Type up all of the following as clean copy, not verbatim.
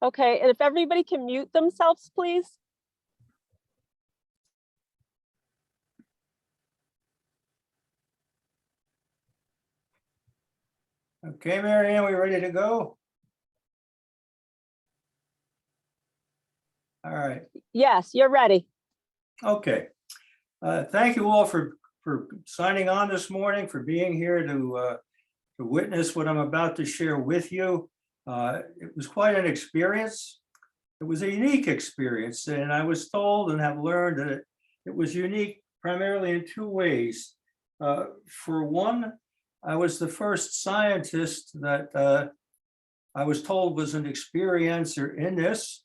Okay, and if everybody can mute themselves, please. Okay, Mary Ann, we ready to go? All right. Yes, you're ready. Okay. Thank you all for signing on this morning, for being here to witness what I'm about to share with you. It was quite an experience. It was a unique experience, and I was told and have learned that it was unique primarily in two ways. For one, I was the first scientist that I was told was an experiencer in this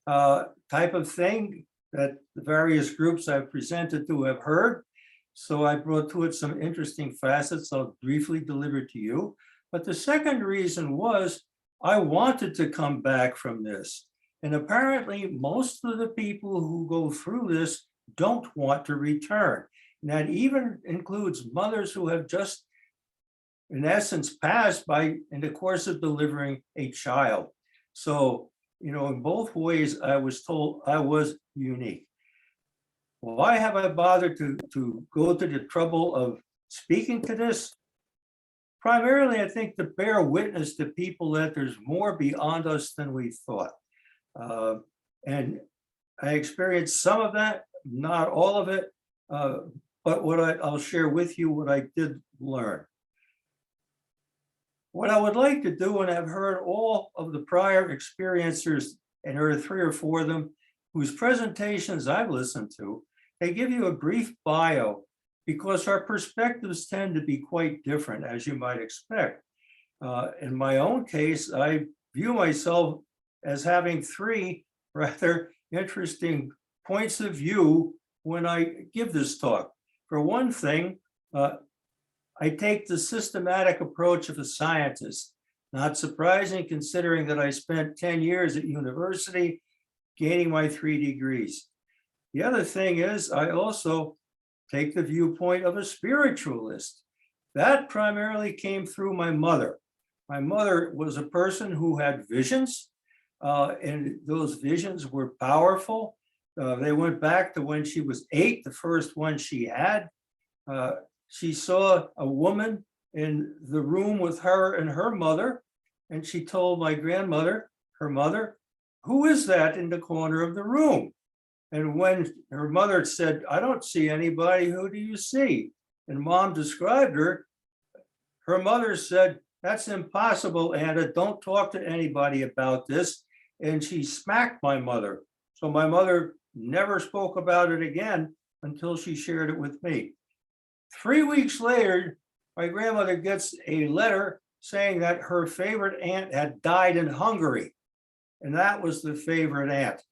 type of thing that the various groups I've presented to have heard. So I brought to it some interesting facets I'll briefly deliver to you. But the second reason was I wanted to come back from this. And apparently most of the people who go through this don't want to return. And that even includes mothers who have just, in essence, passed in the course of delivering a child. So, you know, in both ways, I was told I was unique. Why have I bothered to go to the trouble of speaking to this? Primarily, I think to bear witness to people that there's more beyond us than we thought. And I experienced some of that, not all of it, but I'll share with you what I did learn. What I would like to do, and I've heard all of the prior experiencers, and there are 3 or 4 of them, whose presentations I've listened to, they give you a brief bio because our perspectives tend to be quite different, as you might expect. In my own case, I view myself as having 3 rather interesting points of view when I give this talk. For one thing, I take the systematic approach of a scientist. Not surprising considering that I spent 10 years at university gaining my 3 degrees. The other thing is I also take the viewpoint of a spiritualist. That primarily came through my mother. My mother was a person who had visions, and those visions were powerful. They went back to when she was 8, the first one she had. She saw a woman in the room with her and her mother, and she told my grandmother, her mother, "Who is that in the corner of the room?" And when her mother said, "I don't see anybody, who do you see?" And Mom described her, her mother said, "That's impossible, Anna, don't talk to anybody about this." And she smacked my mother. So my mother never spoke about it again until she shared it with me. 3 weeks later, my grandmother gets a letter saying that her favorite aunt had died in Hungary, and that was the favorite aunt.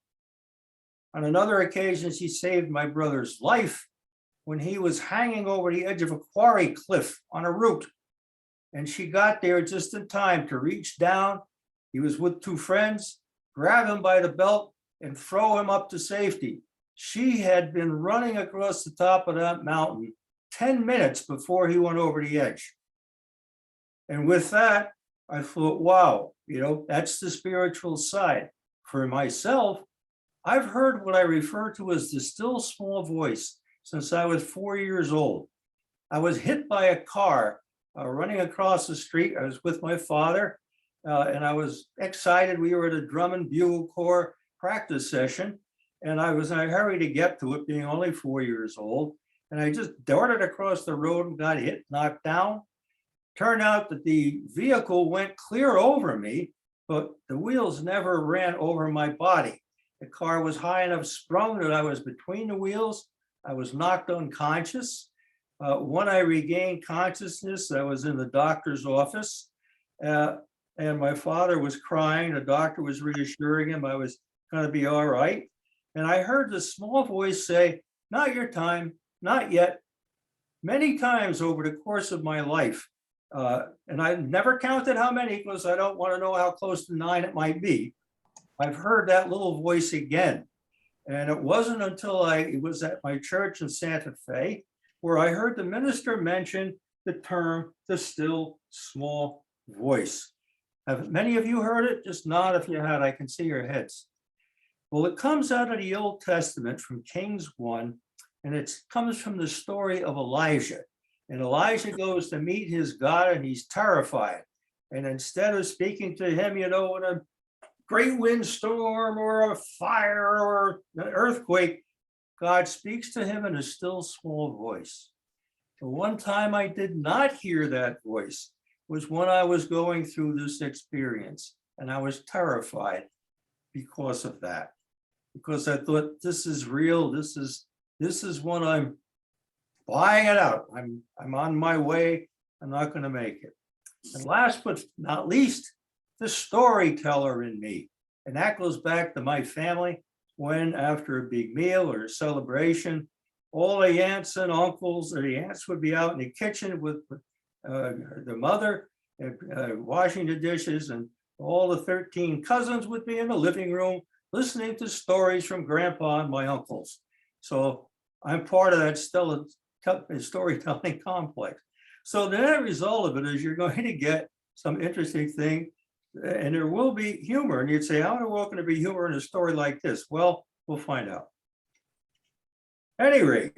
On another occasion, she saved my brother's life when he was hanging over the edge of a quarry cliff on a route, and she got there just in time to reach down. He was with 2 friends, grab him by the belt, and throw him up to safety. She had been running across the top of that mountain 10 minutes before he went over the edge. And with that, I thought, wow, you know, that's the spiritual side. For myself, I've heard what I refer to as the still small voice since I was 4 years old. I was hit by a car running across the street. I was with my father, and I was excited. We were at a drum and bugle corps practice session, and I was in a hurry to get to it, being only 4 years old. And I just darted across the road and got hit, knocked down. Turned out that the vehicle went clear over me, but the wheels never ran over my body. The car was high enough sprung that I was between the wheels. I was knocked unconscious. When I regained consciousness, I was in the doctor's office, and my father was crying. The doctor was reassuring him I was going to be all right. And I heard this small voice say, "Not your time, not yet," many times over the course of my life. And I never counted how many because I don't want to know how close to 9 it might be. I've heard that little voice again. And it wasn't until it was at my church in Santa Fe where I heard the minister mention the term, the still small voice. Have many of you heard it? Just nod if you had. I can see your heads. Well, it comes out of the Old Testament from Kings 1, and it comes from the story of Elijah. And Elijah goes to meet his God, and he's terrified. And instead of speaking to him, in a great windstorm or a fire or an earthquake, God speaks to him in a still small voice. The one time I did not hear that voice was when I was going through this experience, and I was terrified because of that, because I thought, this is real. This is when I'm buying it out. I'm on my way. I'm not going to make it. And last but not least, the storyteller in me. And that goes back to my family, when after a big meal or a celebration, all the aunts and uncles, or the aunts would be out in the kitchen with the mother washing the dishes, and all the 13 cousins would be in the living room listening to stories from grandpa and my uncles. So I'm part of that storytelling complex. So the net result of it is you're going to get some interesting thing, and there will be humor. And you'd say, how in the world can there be humor in a story like this? Well, we'll find out. At any rate,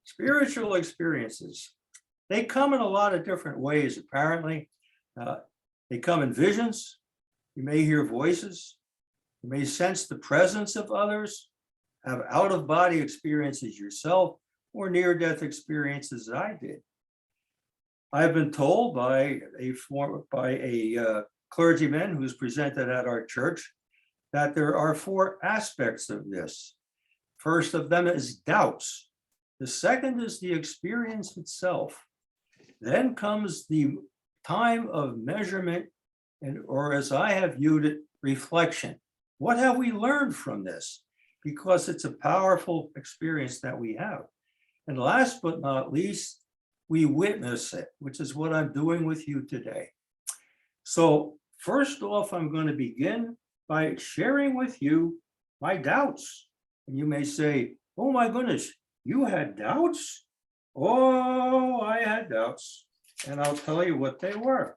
spiritual experiences, they come in a lot of different ways, apparently. They come in visions. You may hear voices. You may sense the presence of others, have out-of-body experiences yourself, or near-death experiences as I did. I've been told by a clergyman who's presented at our church that there are 4 aspects of this. First of them is doubts. The second is the experience itself. Then comes the time of measurement, or as I have viewed it, reflection. What have we learned from this? Because it's a powerful experience that we have. And last but not least, we witness it, which is what I'm doing with you today. So first off, I'm going to begin by sharing with you my doubts. And you may say, oh my goodness, you had doubts? Oh, I had doubts. And I'll tell you what they were.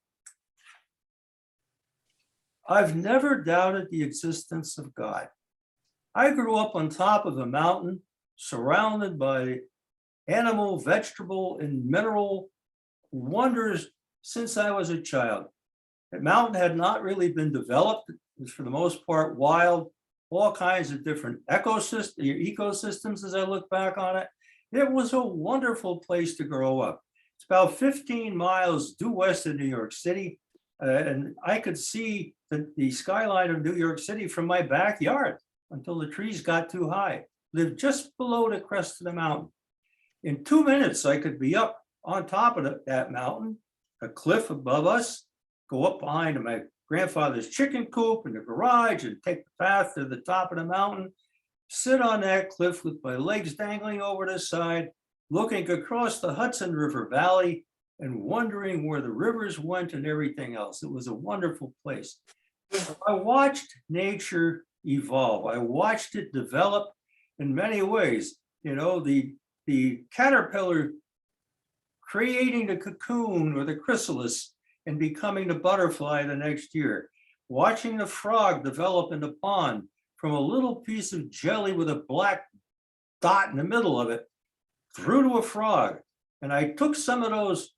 I've never doubted the existence of God. I grew up on top of a mountain, surrounded by animal, vegetable, and mineral wonders since I was a child. The mountain had not really been developed. It was for the most part wild, all kinds of different ecosystems as I look back on it. It was a wonderful place to grow up. It's about 15 miles due west of New York City. And I could see the skyline of New York City from my backyard until the trees got too high. Lived just below the crest of the mountain. In 2 minutes, I could be up on top of that mountain, a cliff above us, go up behind my grandfather's chicken coop in the garage and take the path to the top of the mountain, sit on that cliff with my legs dangling over the side, looking across the Hudson River Valley and wondering where the rivers went and everything else. It was a wonderful place. I watched nature evolve. I watched it develop in many ways. You know, the caterpillar creating the cocoon or the chrysalis and becoming the butterfly the next year. Watching the frog develop in the pond from a little piece of jelly with a black dot in the middle of it through to a frog. And I took some of those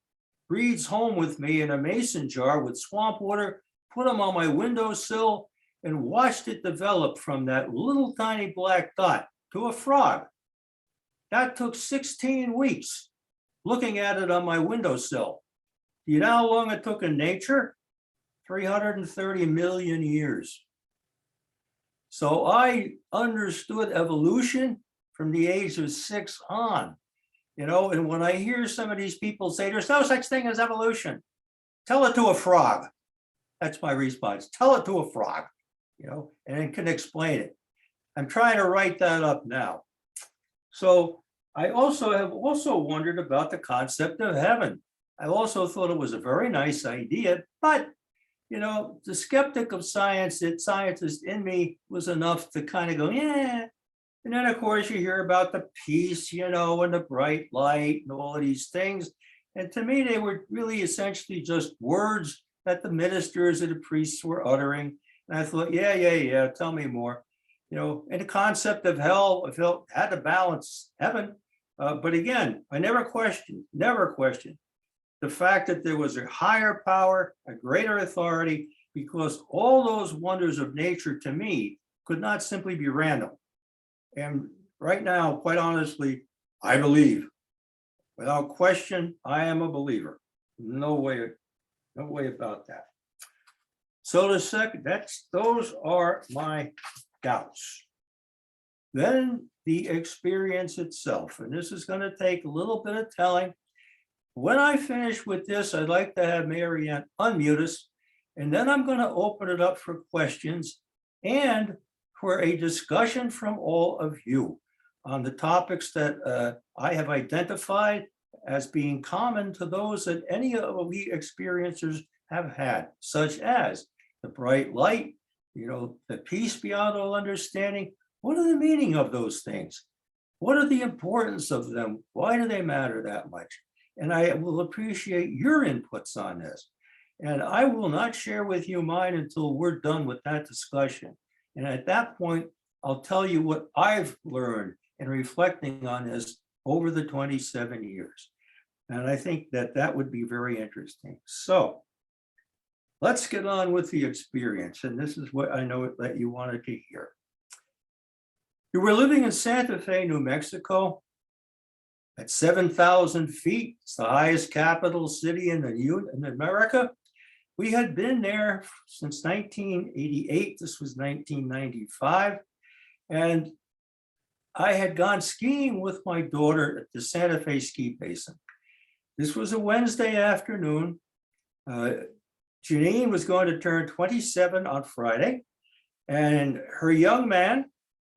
reeds home with me in a mason jar with swamp water, put them on my windowsill, and watched it develop from that little tiny black dot to a frog. That took 16 weeks looking at it on my windowsill. Do you know how long it took in nature? 330 million years. So I understood evolution from the age of 6 on. You know, and when I hear some of these people say there's no such thing as evolution, tell it to a frog. That's my response. Tell it to a frog, you know, and it can explain it. I'm trying to write that up now. So I have also wondered about the concept of heaven. I also thought it was a very nice idea, but you know, the skeptic of science, the scientist in me was enough to kind of go, yeah. And then, of course, you hear about the peace, you know, and the bright light and all of these things. And to me, they were really essentially just words that the ministers or the priests were uttering. And I thought, yeah, tell me more. And the concept of hell, I felt had to balance heaven. But again, I never questioned the fact that there was a higher power, a greater authority, because all those wonders of nature to me could not simply be random. And right now, quite honestly, I believe. Without question, I am a believer. No way about that. So those are my doubts. Then the experience itself, and this is going to take a little bit of telling. When I finish with this, I'd like to have Mary Ann unmute us, and then I'm going to open it up for questions and for a discussion from all of you on the topics that I have identified as being common to those that any of we experiencers have had, such as the bright light, the peace beyond all understanding. What are the meaning of those things? What are the importance of them? Why do they matter that much? And I will appreciate your inputs on this. And I will not share with you mine until we're done with that discussion. And at that point, I'll tell you what I've learned in reflecting on this over the 27 years. And I think that would be very interesting. So let's get on with the experience. And this is what I know that you wanted to hear. You were living in Santa Fe, New Mexico, at 7,000 feet. It's the highest capital city in America. We had been there since 1988. This was 1995. And I had gone skiing with my daughter at the Santa Fe ski basin. This was a Wednesday afternoon. Janine was going to turn 27 on Friday, and her young man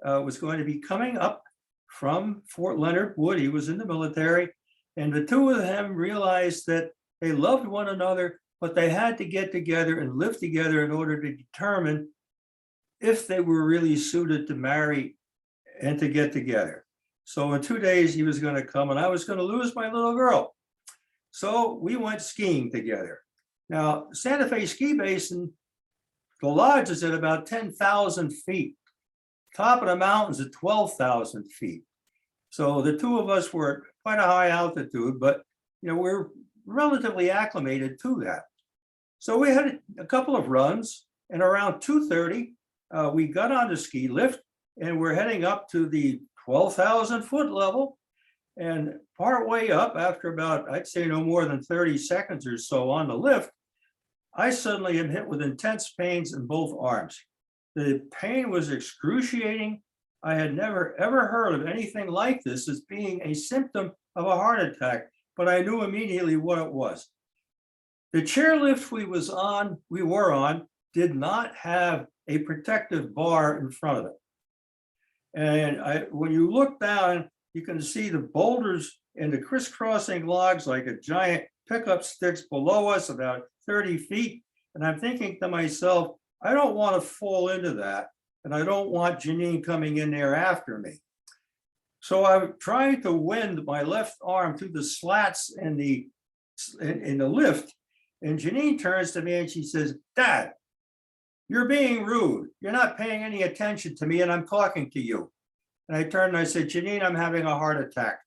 was going to be coming up from Fort Leonard Wood. He was in the military, and the two of them realized that they loved one another, but they had to get together and live together in order to determine if they were really suited to marry and to get together. So in 2 days, he was going to come, and I was going to lose my little girl. So we went skiing together. Now, Santa Fe ski basin, the lodge is at about 10,000 feet. Top of the mountains at 12,000 feet. So the two of us were at quite a high altitude, but we're relatively acclimated to that. So we had a couple of runs, and around 2:30, we got on the ski lift, and we're heading up to the 12,000 foot level. And partway up, after about, I'd say no more than 30 seconds or so on the lift, I suddenly am hit with intense pains in both arms. The pain was excruciating. I had never, ever heard of anything like this as being a symptom of a heart attack, but I knew immediately what it was. The chairlift we were on, did not have a protective bar in front of it. And when you look down, you can see the boulders and the crisscrossing logs like a giant pickup sticks below us about 30 feet. And I'm thinking to myself, I don't want to fall into that. And I don't want Janine coming in there after me. So I'm trying to wind my left arm through the slats in the lift. And Janine turns to me and she says, "Dad, you're being rude. You're not paying any attention to me, and I'm talking to you." And I turned and I said, "Janine, I'm having a heart attack."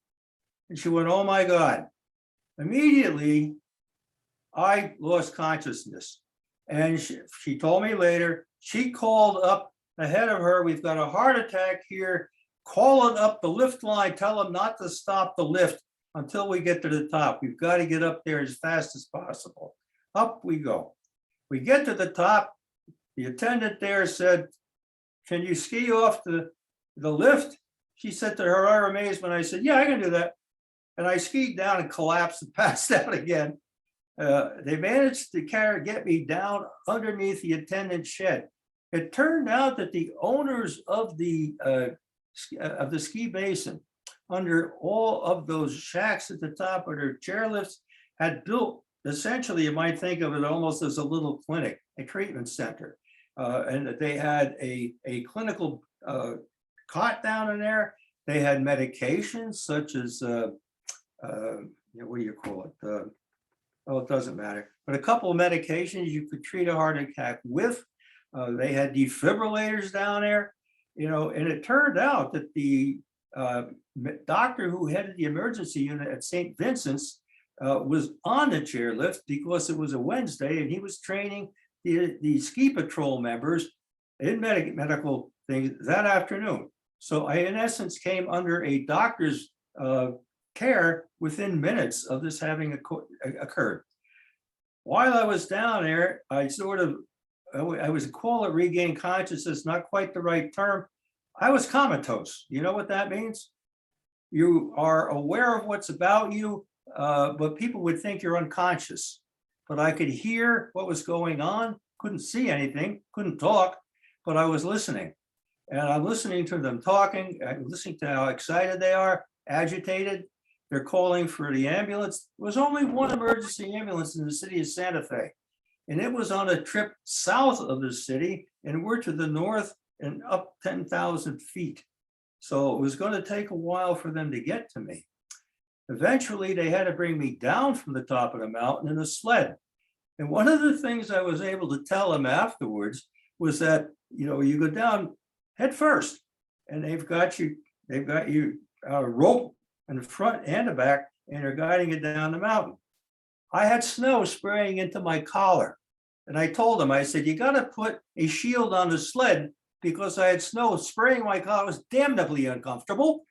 And she went, "Oh my God." Immediately, I lost consciousness. And she told me later, she called up ahead of her, "We've got a heart attack here. Call it up the lift line. Tell them not to stop the lift until we get to the top. We've got to get up there as fast as possible." Up we go. We get to the top. The attendant there said, "Can you ski off the lift?" She said to her utter amazement, I said, "Yeah, I can do that." And I skied down and collapsed and passed out again. They managed to get me down underneath the attendant's shed. It turned out that the owners of the ski basin, under all of those shacks at the top of their chairlifts, had built, essentially, you might think of it almost as a little clinic, a treatment center. And that they had a clinical cot down in there. They had medications such as, what do you call it? well, it doesn't matter, but a couple of medications you could treat a heart attack with. They had defibrillators down there, and it turned out that the doctor who headed the emergency unit at St. Vincent's was on the chairlift because it was a Wednesday and he was training the ski patrol members in medical things that afternoon. So I, in essence, came under a doctor's care within minutes of this having occurred. While I was down there, I was call it regain consciousness, not quite the right term. I was comatose. You know what that means? You are aware of what's about you, but people would think you're unconscious. But I could hear what was going on, couldn't see anything, couldn't talk, but I was listening. And I'm listening to them talking, I'm listening to how excited they are, agitated. They're calling for the ambulance. There was only one emergency ambulance in the city of Santa Fe. And it was on a trip south of the city, and we're to the north and up 10,000 feet. So it was going to take a while for them to get to me. Eventually, they had to bring me down from the top of the mountain in a sled. And one of the things I was able to tell them afterwards was that, you go down head first, and they've got you a rope in the front and the back, and they're guiding it down the mountain. I had snow spraying into my collar. And I told them, I said, you got to put a shield on the sled because I had snow spraying my collar. It was damnably uncomfortable.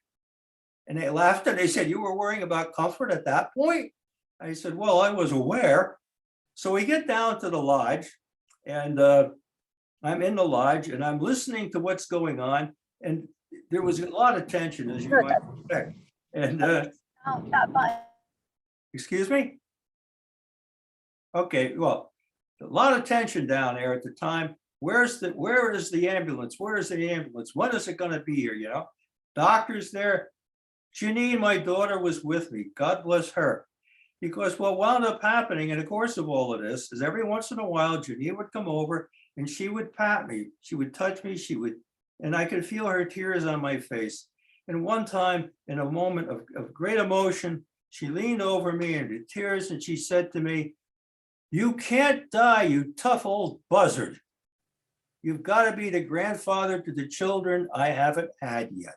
And they laughed and they said, you were worrying about comfort at that point? I said, well, I was aware. So we get down to the lodge, and I'm in the lodge and I'm listening to what's going on. And there was a lot of tension, as you might expect. And excuse me? Okay, well, a lot of tension down there at the time. Where is the ambulance? Where is the ambulance? When is it going to be here? Doctors there. Janine, my daughter, was with me. God bless her. Because what wound up happening in the course of all of this is every once in a while, Janine would come over and she would pat me. She would touch me. And I could feel her tears on my face. And one time, in a moment of great emotion, she leaned over me into tears and she said to me, "You can't die, you tough old buzzard. You've got to be the grandfather to the children I haven't had yet."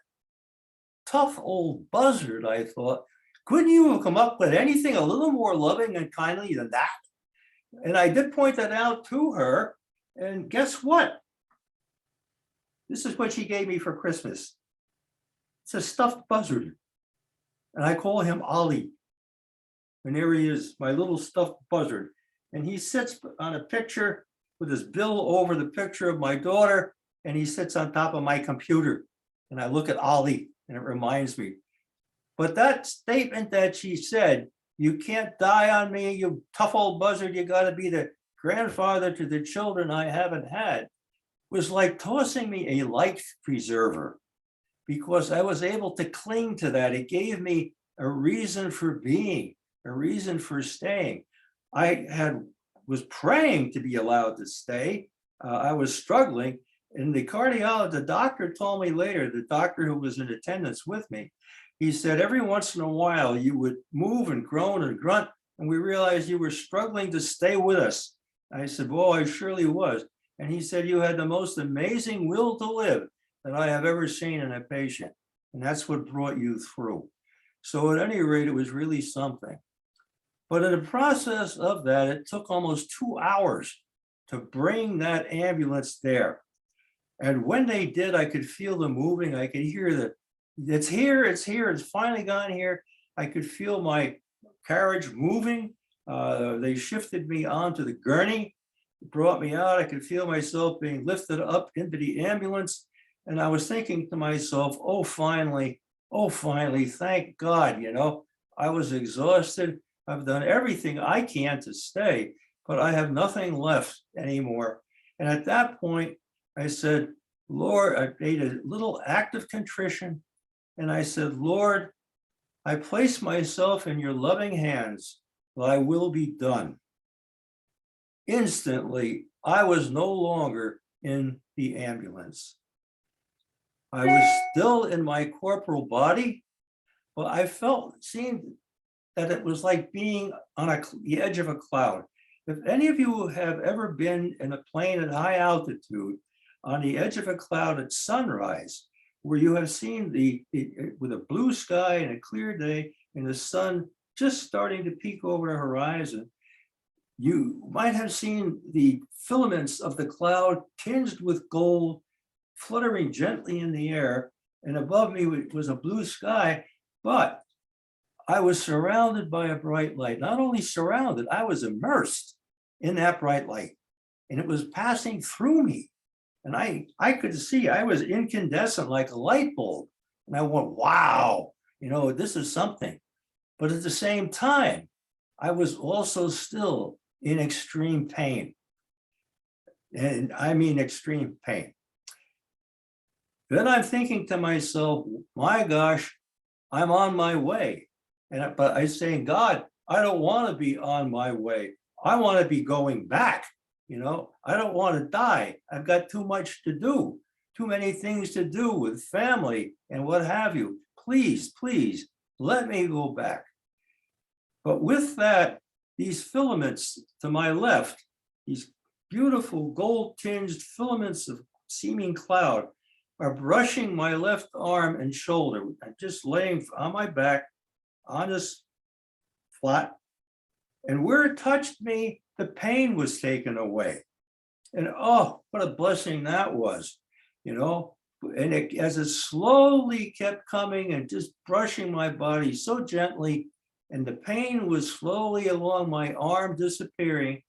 Tough old buzzard, I thought. Couldn't you have come up with anything a little more loving and kindly than that? And I did point that out to her. And guess what? This is what she gave me for Christmas. It's a stuffed buzzard. And I call him Ollie. And there he is, my little stuffed buzzard. And he sits on a picture with his bill over the picture of my daughter. And he sits on top of my computer. And I look at Ollie and it reminds me. But that statement that she said, "You can't die on me, you tough old buzzard, you got to be the grandfather to the children I haven't had," was like tossing me a life preserver, because I was able to cling to that. It gave me a reason for being, a reason for staying. I was praying to be allowed to stay. I was struggling. And the cardiologist, the doctor told me later, the doctor who was in attendance with me, he said, every once in a while you would move and groan and grunt, and we realized you were struggling to stay with us. I said, well, I surely was. And he said, you had the most amazing will to live that I have ever seen in a patient. And that's what brought you through. So at any rate, it was really something. But in the process of that, it took almost 2 hours to bring that ambulance there. And when they did, I could feel them moving. I could hear it's here, it's finally gone here. I could feel my carriage moving. They shifted me onto the gurney, brought me out. I could feel myself being lifted up into the ambulance. And I was thinking to myself, oh, finally, thank God, I was exhausted. I've done everything I can to stay, but I have nothing left anymore. And at that point, I said, Lord, I made a little act of contrition. And I said, Lord, I place myself in your loving hands. Thy will be done. Instantly, I was no longer in the ambulance. I was still in my corporal body, but I seemed that it was like being on the edge of a cloud. If any of you have ever been in a plane at high altitude on the edge of a cloud at sunrise, where you have seen with a blue sky and a clear day and the sun just starting to peek over the horizon, you might have seen the filaments of the cloud tinged with gold fluttering gently in the air, and above me was a blue sky, but I was surrounded by a bright light. Not only surrounded, I was immersed in that bright light, and it was passing through me. And I could see I was incandescent like a light bulb. And I went, wow, this is something. But at the same time, I was also still in extreme pain. And I mean extreme pain. Then I'm thinking to myself, my gosh, I'm on my way. But I'm saying, God, I don't want to be on my way. I want to be going back. I don't want to die. I've got too much to do, too many things to do with family and what have you. Please, please, let me go back. But with that, these filaments to my left, these beautiful gold-tinged filaments of seeming cloud are brushing my left arm and shoulder. I'm just laying on my back on this flat. And where it touched me, the pain was taken away. And oh, what a blessing that was, And as it slowly kept coming and just brushing my body so gently, and the pain was slowly along my arm disappearing,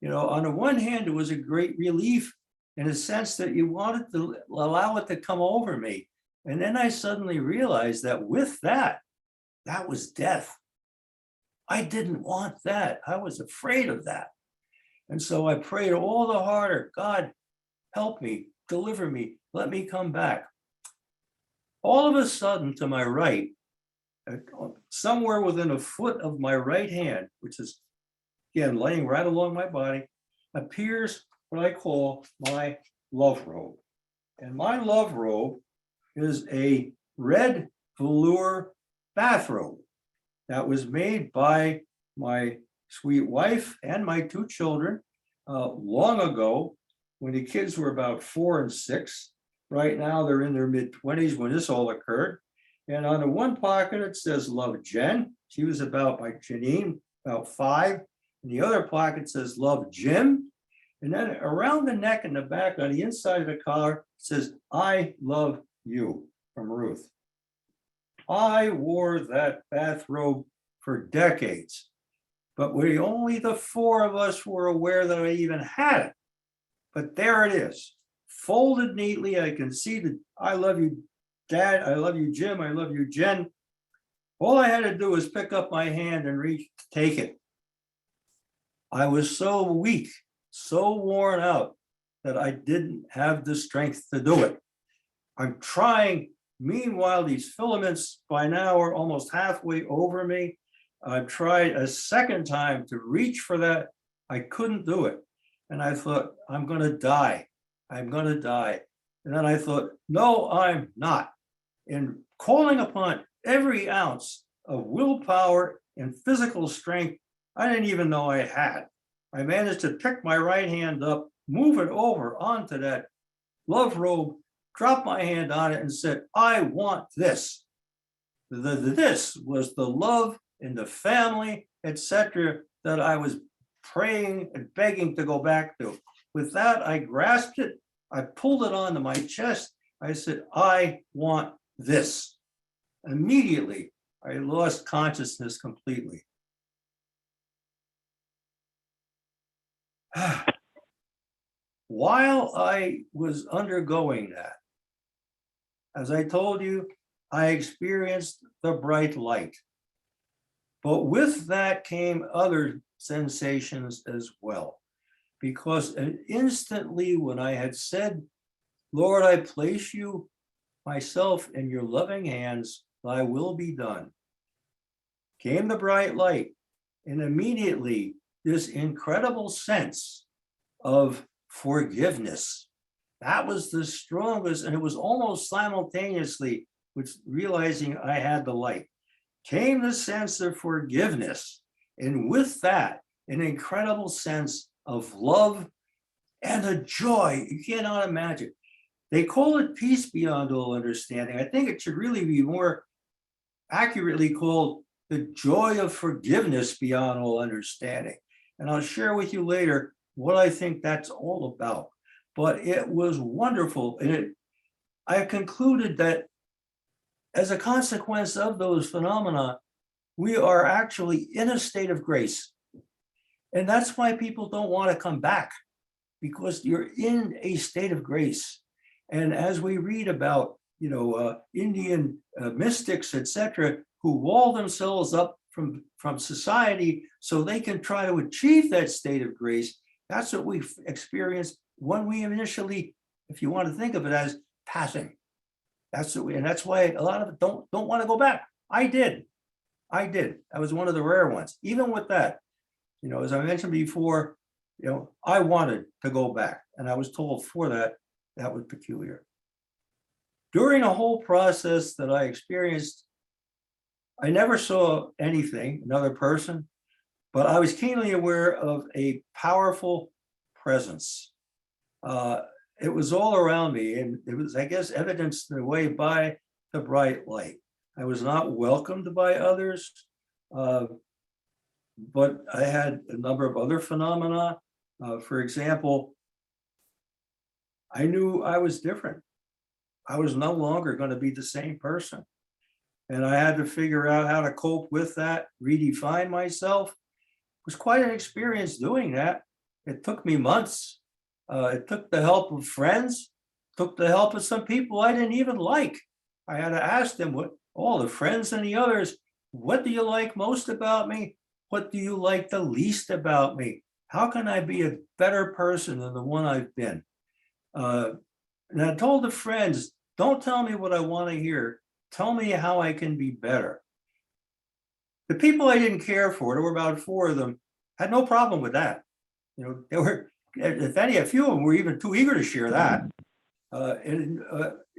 on the one hand, it was a great relief in a sense that you wanted to allow it to come over me. And then I suddenly realized that with that was death. I didn't want that. I was afraid of that. And so I prayed all the harder, God, help me, deliver me, let me come back. All of a sudden, to my right, somewhere within a foot of my right hand, which is, again, laying right along my body, appears what I call my love robe. And my love robe is a red velour bathrobe that was made by my sweet wife and my two children long ago, when the kids were about 4 and 6. Right now, they're in their mid-20s when this all occurred. And on the one pocket, it says, love Jen. She was about, like Janine, about 5. And the other pocket says, love Jim. And then around the neck and the back on the inside of the collar, it says, I love you, from Ruth. I wore that bathrobe for decades, but only the 4 of us were aware that I even had it. But there it is, folded neatly. I can see the I love you, Dad. I love you, Jim. I love you, Jen. All I had to do was pick up my hand and reach to take it. I was so weak, so worn out that I didn't have the strength to do it. I'm trying. Meanwhile, these filaments by now are almost halfway over me. I've tried a second time to reach for that. I couldn't do it. And I thought, I'm going to die. I'm going to die. And then I thought, no, I'm not. And calling upon every ounce of willpower and physical strength I didn't even know I had, I managed to pick my right hand up, move it over onto that love robe, drop my hand on it and said, I want this. This was the love and the family, etc., that I was praying and begging to go back to. With that, I grasped it. I pulled it onto my chest. I said, I want this. Immediately, I lost consciousness completely. While I was undergoing that, as I told you, I experienced the bright light. But with that came other sensations as well. Because instantly when I had said, Lord, I place you myself in your loving hands, thy will be done, came the bright light. And immediately this incredible sense of forgiveness, that was the strongest, and it was almost simultaneously with realizing I had the light. came the sense of forgiveness. And with that, an incredible sense of love and a joy you cannot imagine. They call it peace beyond all understanding. I think it should really be more accurately called the joy of forgiveness beyond all understanding. And I'll share with you later what I think that's all about. But it was wonderful. And I concluded that as a consequence of those phenomena, we are actually in a state of grace. And that's why people don't want to come back, because you're in a state of grace. And as we read about, Indian mystics, etc., who wall themselves up from society so they can try to achieve that state of grace, that's what we've experienced when we initially, if you want to think of it as passing. That's what and that's why a lot of it don't want to go back. I did. I was one of the rare ones. Even with that, as I mentioned before, I wanted to go back, and I was told for that was peculiar. During the whole process that I experienced, I never saw anything, another person, but I was keenly aware of a powerful presence. It was all around me, and it was, I guess, evidenced in a way by the bright light. I was not welcomed by others, but I had a number of other phenomena. For example, I knew I was different. I was no longer going to be the same person. And I had to figure out how to cope with that, redefine myself. It was quite an experience doing that. It took me months. It took the help of friends, took the help of some people I didn't even like. I had to ask them, all the friends and the others, what do you like most about me? What do you like the least about me? How can I be a better person than the one I've been? And I told the friends, don't tell me what I want to hear. Tell me how I can be better. The people I didn't care for, there were about 4 of them, had no problem with that. They were, if any, a few of them were even too eager to share that.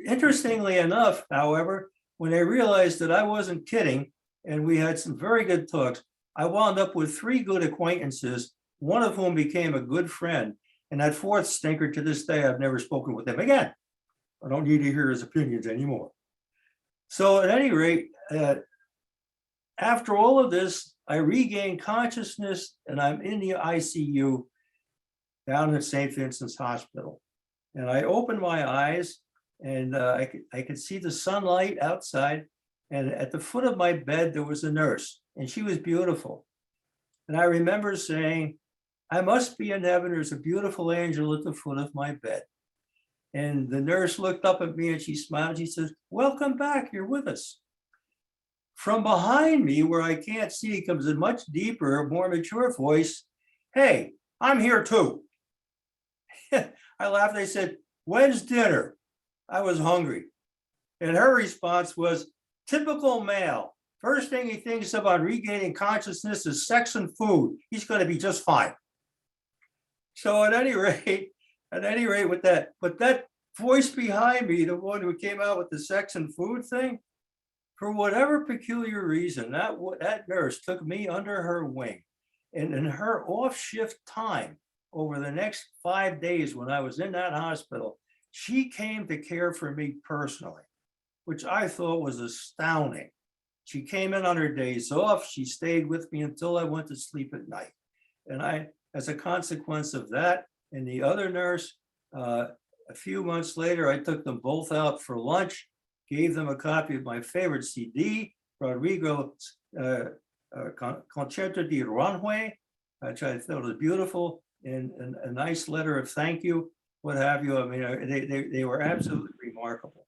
Interestingly enough, however, when they realized that I wasn't kidding, and we had some very good talks, I wound up with 3 good acquaintances, one of whom became a good friend. And that 4th stinker, to this day, I've never spoken with him again. I don't need to hear his opinions anymore. So at any rate, after all of this, I regained consciousness, and I'm in the ICU down at St. Vincent's Hospital. And I opened my eyes, and I could see the sunlight outside. And at the foot of my bed, there was a nurse, and she was beautiful. And I remember saying, I must be in heaven. There's a beautiful angel at the foot of my bed. And the nurse looked up at me and she smiled. She says, welcome back. You're with us. From behind me, where I can't see, comes a much deeper, more mature voice. Hey, I'm here too. I laughed. I said, when's dinner? I was hungry. And her response was, typical male. First thing he thinks about regaining consciousness is sex and food. He's going to be just fine. So at any rate, with that, but that voice behind me, the one who came out with the sex and food thing, for whatever peculiar reason, that nurse took me under her wing. And in her off-shift time, over the next 5 days when I was in that hospital, she came to care for me personally, which I thought was astounding. She came in on her days off. She stayed with me until I went to sleep at night. And as a consequence of that, and the other nurse, a few months later, I took them both out for lunch, gave them a copy of my favorite CD, Rodrigo's Concerto di Aranjuez, which I thought was beautiful, and a nice letter of thank you, what have you. I mean, they were absolutely remarkable.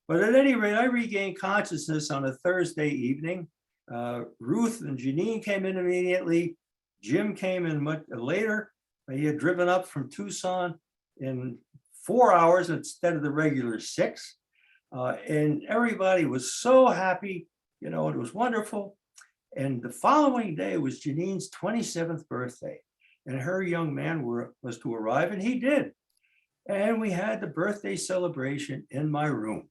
But at any rate, I regained consciousness on a Thursday evening. Ruth and Janine came in immediately. Jim came in much later. He had driven up from Tucson in 4 hours instead of the regular 6. And everybody was so happy, it was wonderful. And the following day was Janine's 27th birthday. And her young man was to arrive, and he did. And we had the birthday celebration in my room.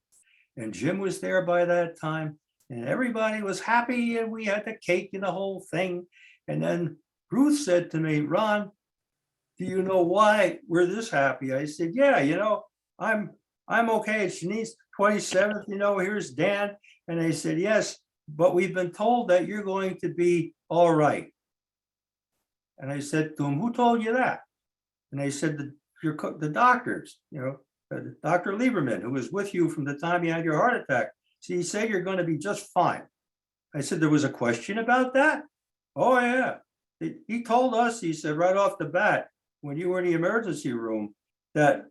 And Jim was there by that time. And everybody was happy and we had the cake and the whole thing. And then Ruth said to me, Ron, do you know why we're this happy? I said, yeah, I'm okay. It's Shanice's 27th, here's Dan. And they said, yes, but we've been told that you're going to be all right. And I said to them, who told you that? And they said, the doctors, Dr. Lieberman, who was with you from the time you had your heart attack. So he said, you're going to be just fine. I said, there was a question about that? Oh, yeah. He told us, he said right off the bat, when you were in the emergency room, that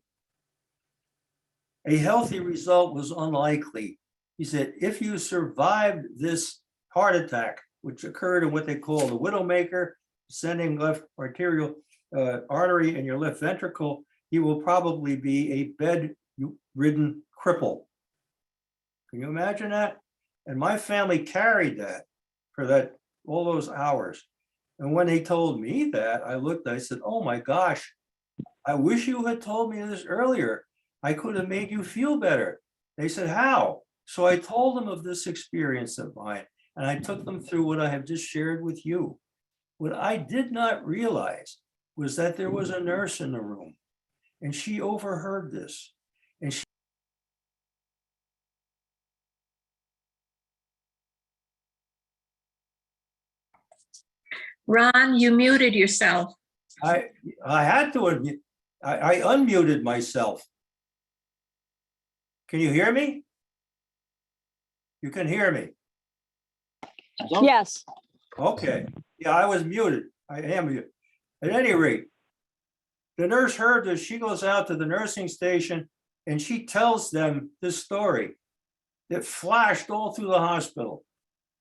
a healthy result was unlikely. He said, if you survived this heart attack, which occurred in what they call the widowmaker, descending left arterial artery in your left ventricle, you will probably be a bedridden cripple. Can you imagine that? And my family carried that for all those hours. And when they told me that, I said, oh my gosh, I wish you had told me this earlier. I could have made you feel better. They said, how? So I told them of this experience of mine, and I took them through what I have just shared with you. What I did not realize was that there was a nurse in the room, and she overheard this. And Ron, you muted yourself. I had to admit, I unmuted myself. Can you hear me? You can hear me. Yes. Okay. Yeah, I was muted. I am muted. At any rate, the nurse heard this. She goes out to the nursing station and she tells them this story. It flashed all through the hospital.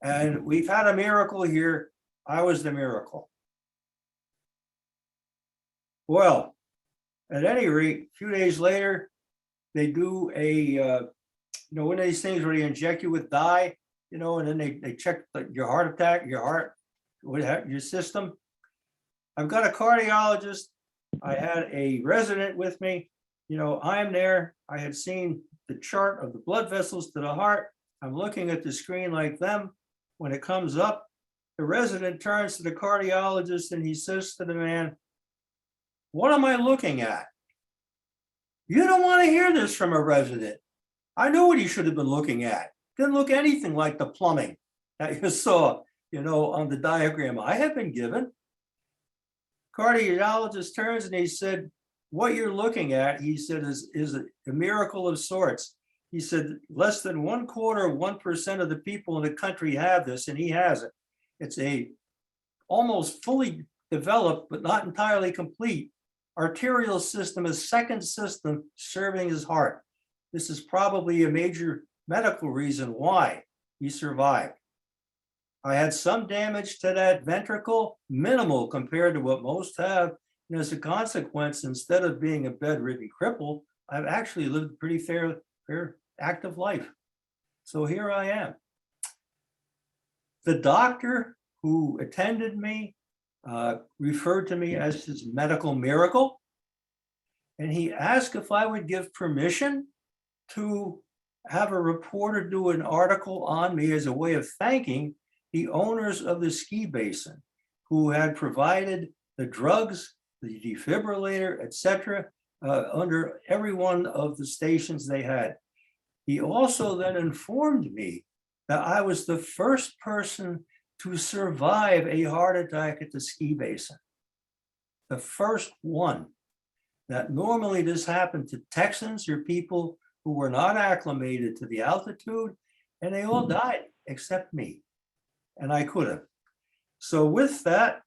And we've had a miracle here. I was the miracle. Well, at any rate, a few days later, they do one of these things where they inject you with dye, and then they check your heart attack, your heart, your system. I've got a cardiologist. I had a resident with me. I'm there. I had seen the chart of the blood vessels to the heart. I'm looking at the screen like them. When it comes up, the resident turns to the cardiologist and he says to the man, what am I looking at? You don't want to hear this from a resident. I know what he should have been looking at. Didn't look anything like the plumbing that you saw, on the diagram I have been given. Cardiologist turns and he said, what you're looking at, he said, is a miracle of sorts. He said, less than 1/4% of the people in the country have this, and he has it. It's a almost fully developed, but not entirely complete arterial system, a second system serving his heart. This is probably a major medical reason why he survived. I had some damage to that ventricle, minimal compared to what most have. And as a consequence, instead of being a bedridden cripple, I've actually lived a pretty fair, active life. So here I am. The doctor who attended me referred to me as his medical miracle. And he asked if I would give permission to have a reporter do an article on me as a way of thanking the owners of the ski basin who had provided the drugs, the defibrillator, etc., under every one of the stations they had. He also then informed me that I was the first person to survive a heart attack at the ski basin. The first one. That normally this happened to Texans or people who were not acclimated to the altitude, and they all died except me. And I could have. So with that,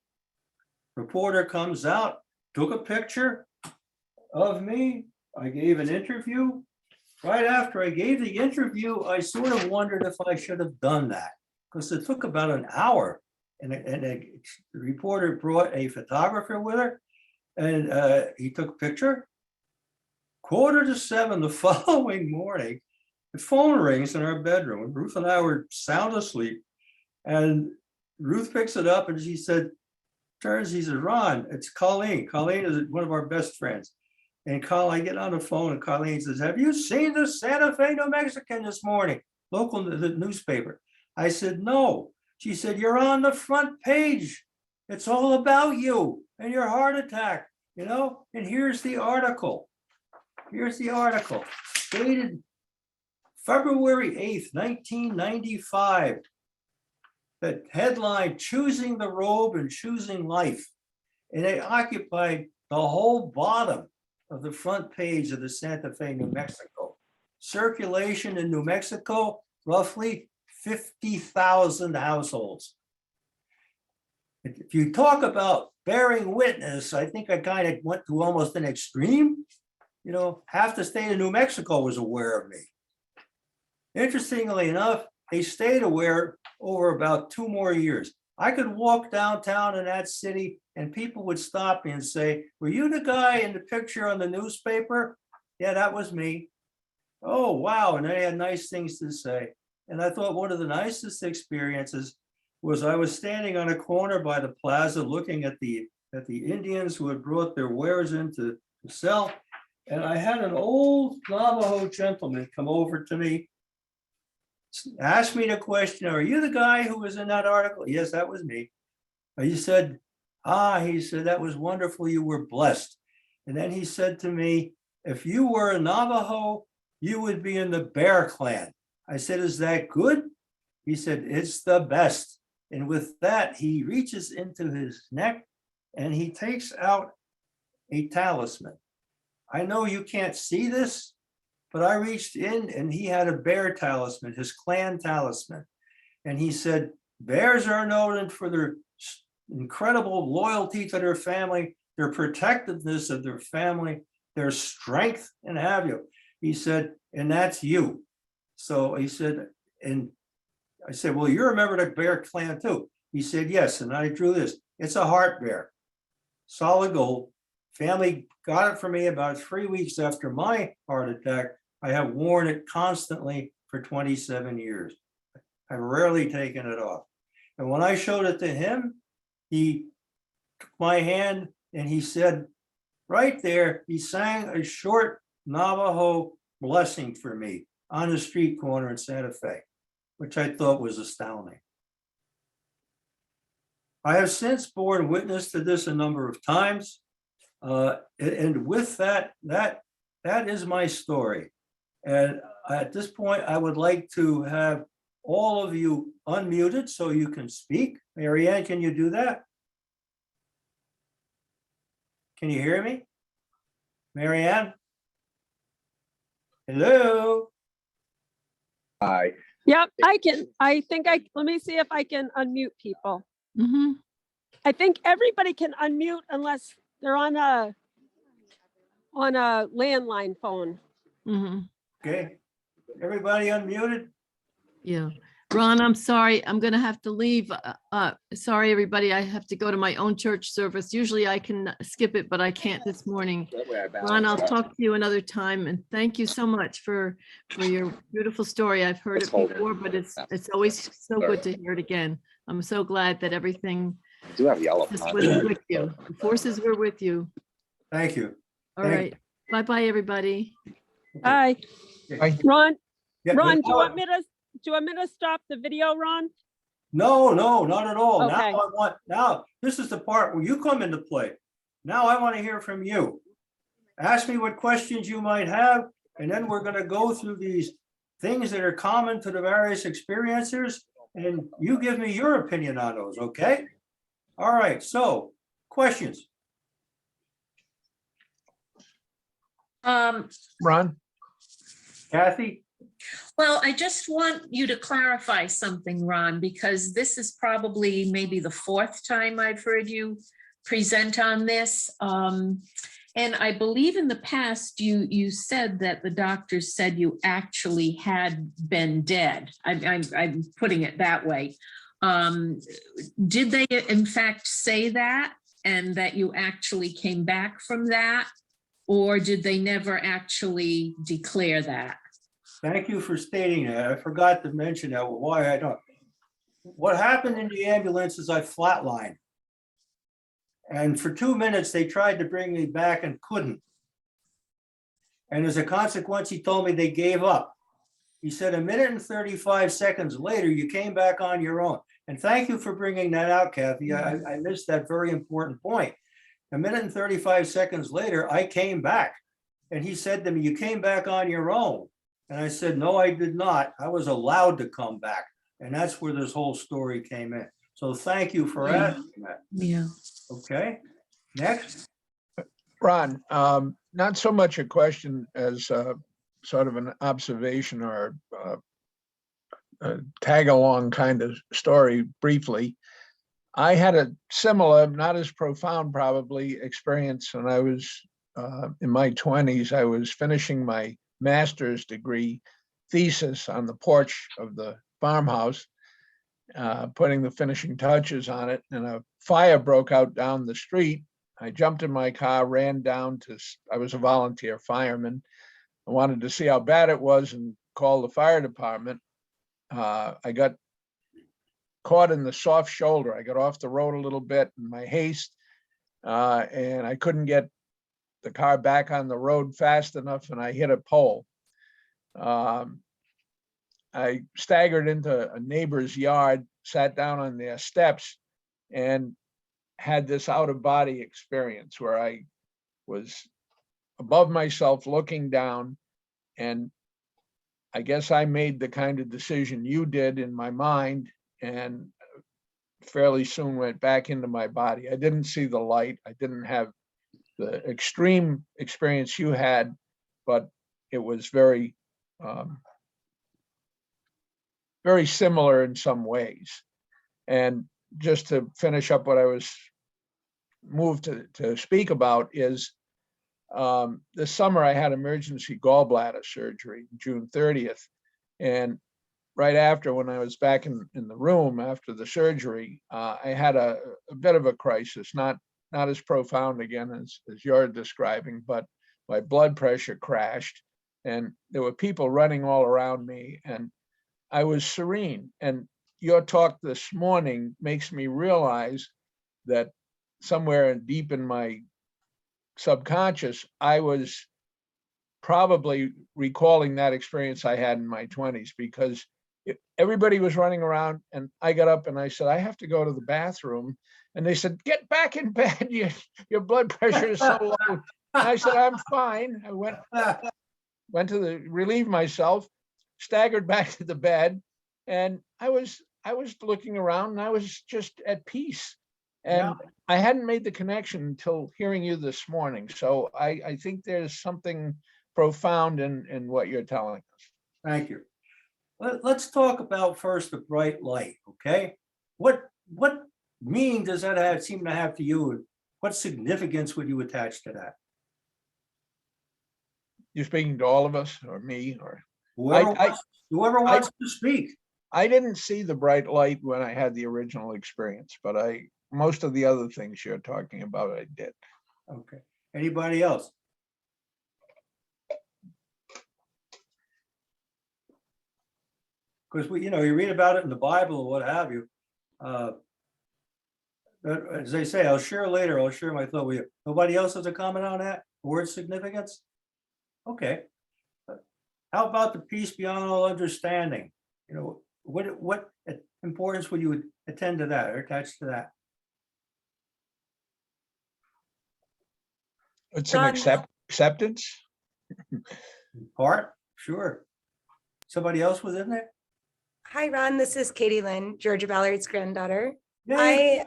reporter comes out, took a picture of me. I gave an interview. Right after I gave the interview, I sort of wondered if I should have done that, because it took about an hour. And the reporter brought a photographer with her, and he took a picture. 6:45 the following morning, the phone rings in our bedroom, and Ruth and I were sound asleep. And Ruth picks it up and she said, he said, Ron, it's Colleen. Colleen is one of our best friends. And I get on the phone and Colleen says, have you seen the Santa Fe, New Mexican this morning? The newspaper. I said, no. She said, you're on the front page. It's all about you and your heart attack, you know? And here's the article. Here's the article, dated February 8th, 1995. The headline, Choosing the Robe and Choosing Life. And it occupied the whole bottom of the front page of the Santa Fe, New Mexico. Circulation in New Mexico, roughly 50,000 households. If you talk about bearing witness, I think I kind of went to almost an extreme. You know, half the state of New Mexico was aware of me. Interestingly enough, they stayed aware over about 2 more years. I could walk downtown in that city and people would stop me and say, were you the guy in the picture on the newspaper? Yeah, that was me. Oh, wow. And they had nice things to say. And I thought one of the nicest experiences was I was standing on a corner by the plaza looking at the Indians who had brought their wares in to sell. And I had an old Navajo gentleman come over to me, asked me the question, are you the guy who was in that article? Yes, that was me. He said, he said, that was wonderful. You were blessed. And then he said to me, if you were a Navajo, you would be in the Bear Clan. I said, is that good? He said, it's the best. And with that, he reaches into his neck and he takes out a talisman. I know you can't see this, but I reached in and he had a bear talisman, his clan talisman. And he said, bears are known for their incredible loyalty to their family, their protectiveness of their family, their strength, and have you. He said, and that's you. So he said, and I said, well, you're a member of the bear clan too. He said, yes. And I drew this. It's a heart bear, solid gold. Family got it for me about 3 weeks after my heart attack. I have worn it constantly for 27 years. I've rarely taken it off. And when I showed it to him, he took my hand and he said, right there, he sang a short Navajo blessing for me on the street corner in Santa Fe, which I thought was astounding. I have since borne witness to this a number of times. And with that is my story. And at this point, I would like to have all of you unmuted so you can speak. Marianne, can you do that? Can you hear me? Marianne? Hello? Hi. Yep, I can. Let me see if I can unmute people. Mhm. I think everybody can unmute unless they're on a landline phone. Mhm. Okay. Everybody unmuted? Yeah. Ron, I'm sorry. I'm going to have to leave. Sorry, everybody. I have to go to my own church service. Usually I can skip it, but I can't this morning. Ron, I'll talk to you another time. And thank you so much for your beautiful story. I've heard it before, but it's always so good to hear it again. I'm so glad that everything I do have yellow. just was with you. The forces were with you. Thank you. All right. Bye-bye, everybody. Hi, Bye. Ron. Yeah, Ron, but do you want me to stop the video, Ron? No, not at all. Okay. Now this is the part where you come into play. Now I want to hear from you. Ask me what questions you might have, and then we're going to go through these things that are common to the various experiencers, and you give me your opinion on those, okay? All right, so questions. Ron? Kathy? Well, I just want you to clarify something, Ron, because this is probably maybe the 4th time I've heard you present on this. And I believe in the past, you said that the doctors said you actually had been dead. I'm putting it that way. Did they in fact say that, and that you actually came back from that? Or did they never actually declare that? Thank you for stating that. I forgot to mention that. Why I don't. What happened in the ambulance is I flatlined. And for 2 minutes, they tried to bring me back and couldn't. And as a consequence, he told me they gave up. He said 1 minute and 35 seconds later, you came back on your own. And thank you for bringing that out, Kathy. I missed that very important point. 1 minute and 35 seconds later, I came back. And he said to me, you came back on your own. And I said, no, I did not. I was allowed to come back. And that's where this whole story came in. So thank you for asking that. Yeah. Okay, next. Ron, not so much a question as sort of an observation or a tag along kind of story briefly. I had a similar, not as profound probably, experience when I was in my 20s. I was finishing my master's degree thesis on the porch of the farmhouse, putting the finishing touches on it, and a fire broke out down the street. I jumped in my car, ran down to, I was a volunteer fireman. I wanted to see how bad it was and call the fire department. I got caught in the soft shoulder. I got off the road a little bit in my haste, and I couldn't get the car back on the road fast enough, and I hit a pole. I staggered into a neighbor's yard, sat down on their steps, and had this out-of-body experience where I was above myself looking down, and I guess I made the kind of decision you did in my mind, and fairly soon went back into my body. I didn't see the light. I didn't have the extreme experience you had, but it was very, very similar in some ways. And just to finish up what I was moved to speak about is this summer I had emergency gallbladder surgery, June 30th. And right after, when I was back in the room after the surgery, I had a bit of a crisis, not as profound again as you're describing, but my blood pressure crashed and there were people running all around me and I was serene. And your talk this morning makes me realize that somewhere deep in my subconscious, I was probably recalling that experience I had in my 20s, because everybody was running around and I got up and I said, I have to go to the bathroom. And they said, get back in bed. Your blood pressure is so low. And I said, I'm fine. I went to relieve myself, staggered back to the bed, and I was looking around and I was just at peace. And I hadn't made the connection until hearing you this morning. So I think there's something profound in what you're telling us. Thank you. Let's talk about first the bright light, okay? What meaning does that seem to have to you? What significance would you attach to that? You're speaking to all of us, or me, or whoever wants to speak. I didn't see the bright light when I had the original experience, but most of the other things you're talking about, I did. Okay. Anybody else? Because you read about it in the Bible or what have you. As they say, I'll share later. I'll share my thought with you. Nobody else has a comment on that? Word significance? Okay. How about the peace beyond all understanding? What importance would you attend to that or attach to that? It's an acceptance. Part, sure. Somebody else was in there? Hi, Ron. This is Katie Lynn, Georgia Ballard's granddaughter. Yay.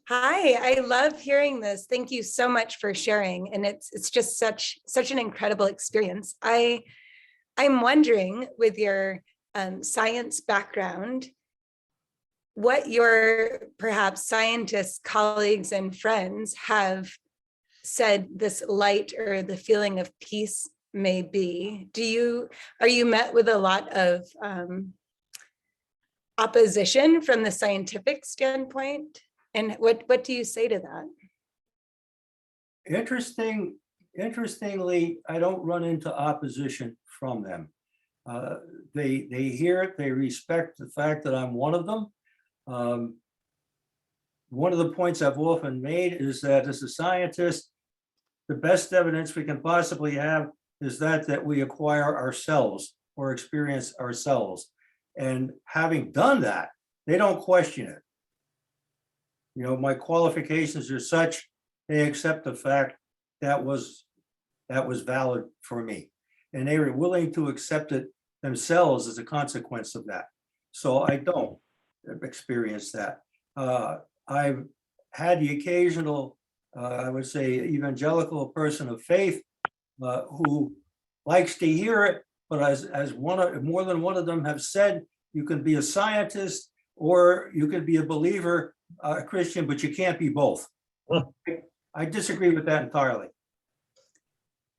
I love hearing this. Thank you so much for sharing. And it's just such an incredible experience. I'm wondering, with your science background, what your perhaps scientist colleagues and friends have said this light or the feeling of peace may be. Are you met with a lot of opposition from the scientific standpoint? And what do you say to that? Interestingly, I don't run into opposition from them. They hear it, they respect the fact that I'm one of them. One of the points I've often made is that as a scientist, the best evidence we can possibly have is that we acquire ourselves or experience ourselves. And having done that, they don't question it. You know, my qualifications are such, they accept the fact that was valid for me. And they were willing to accept it themselves as a consequence of that. So I don't experience that. I've had the occasional, I would say, evangelical person of faith who likes to hear it, but as more than one of them have said, you can be a scientist or you can be a believer, a Christian, but you can't be both. I disagree with that entirely.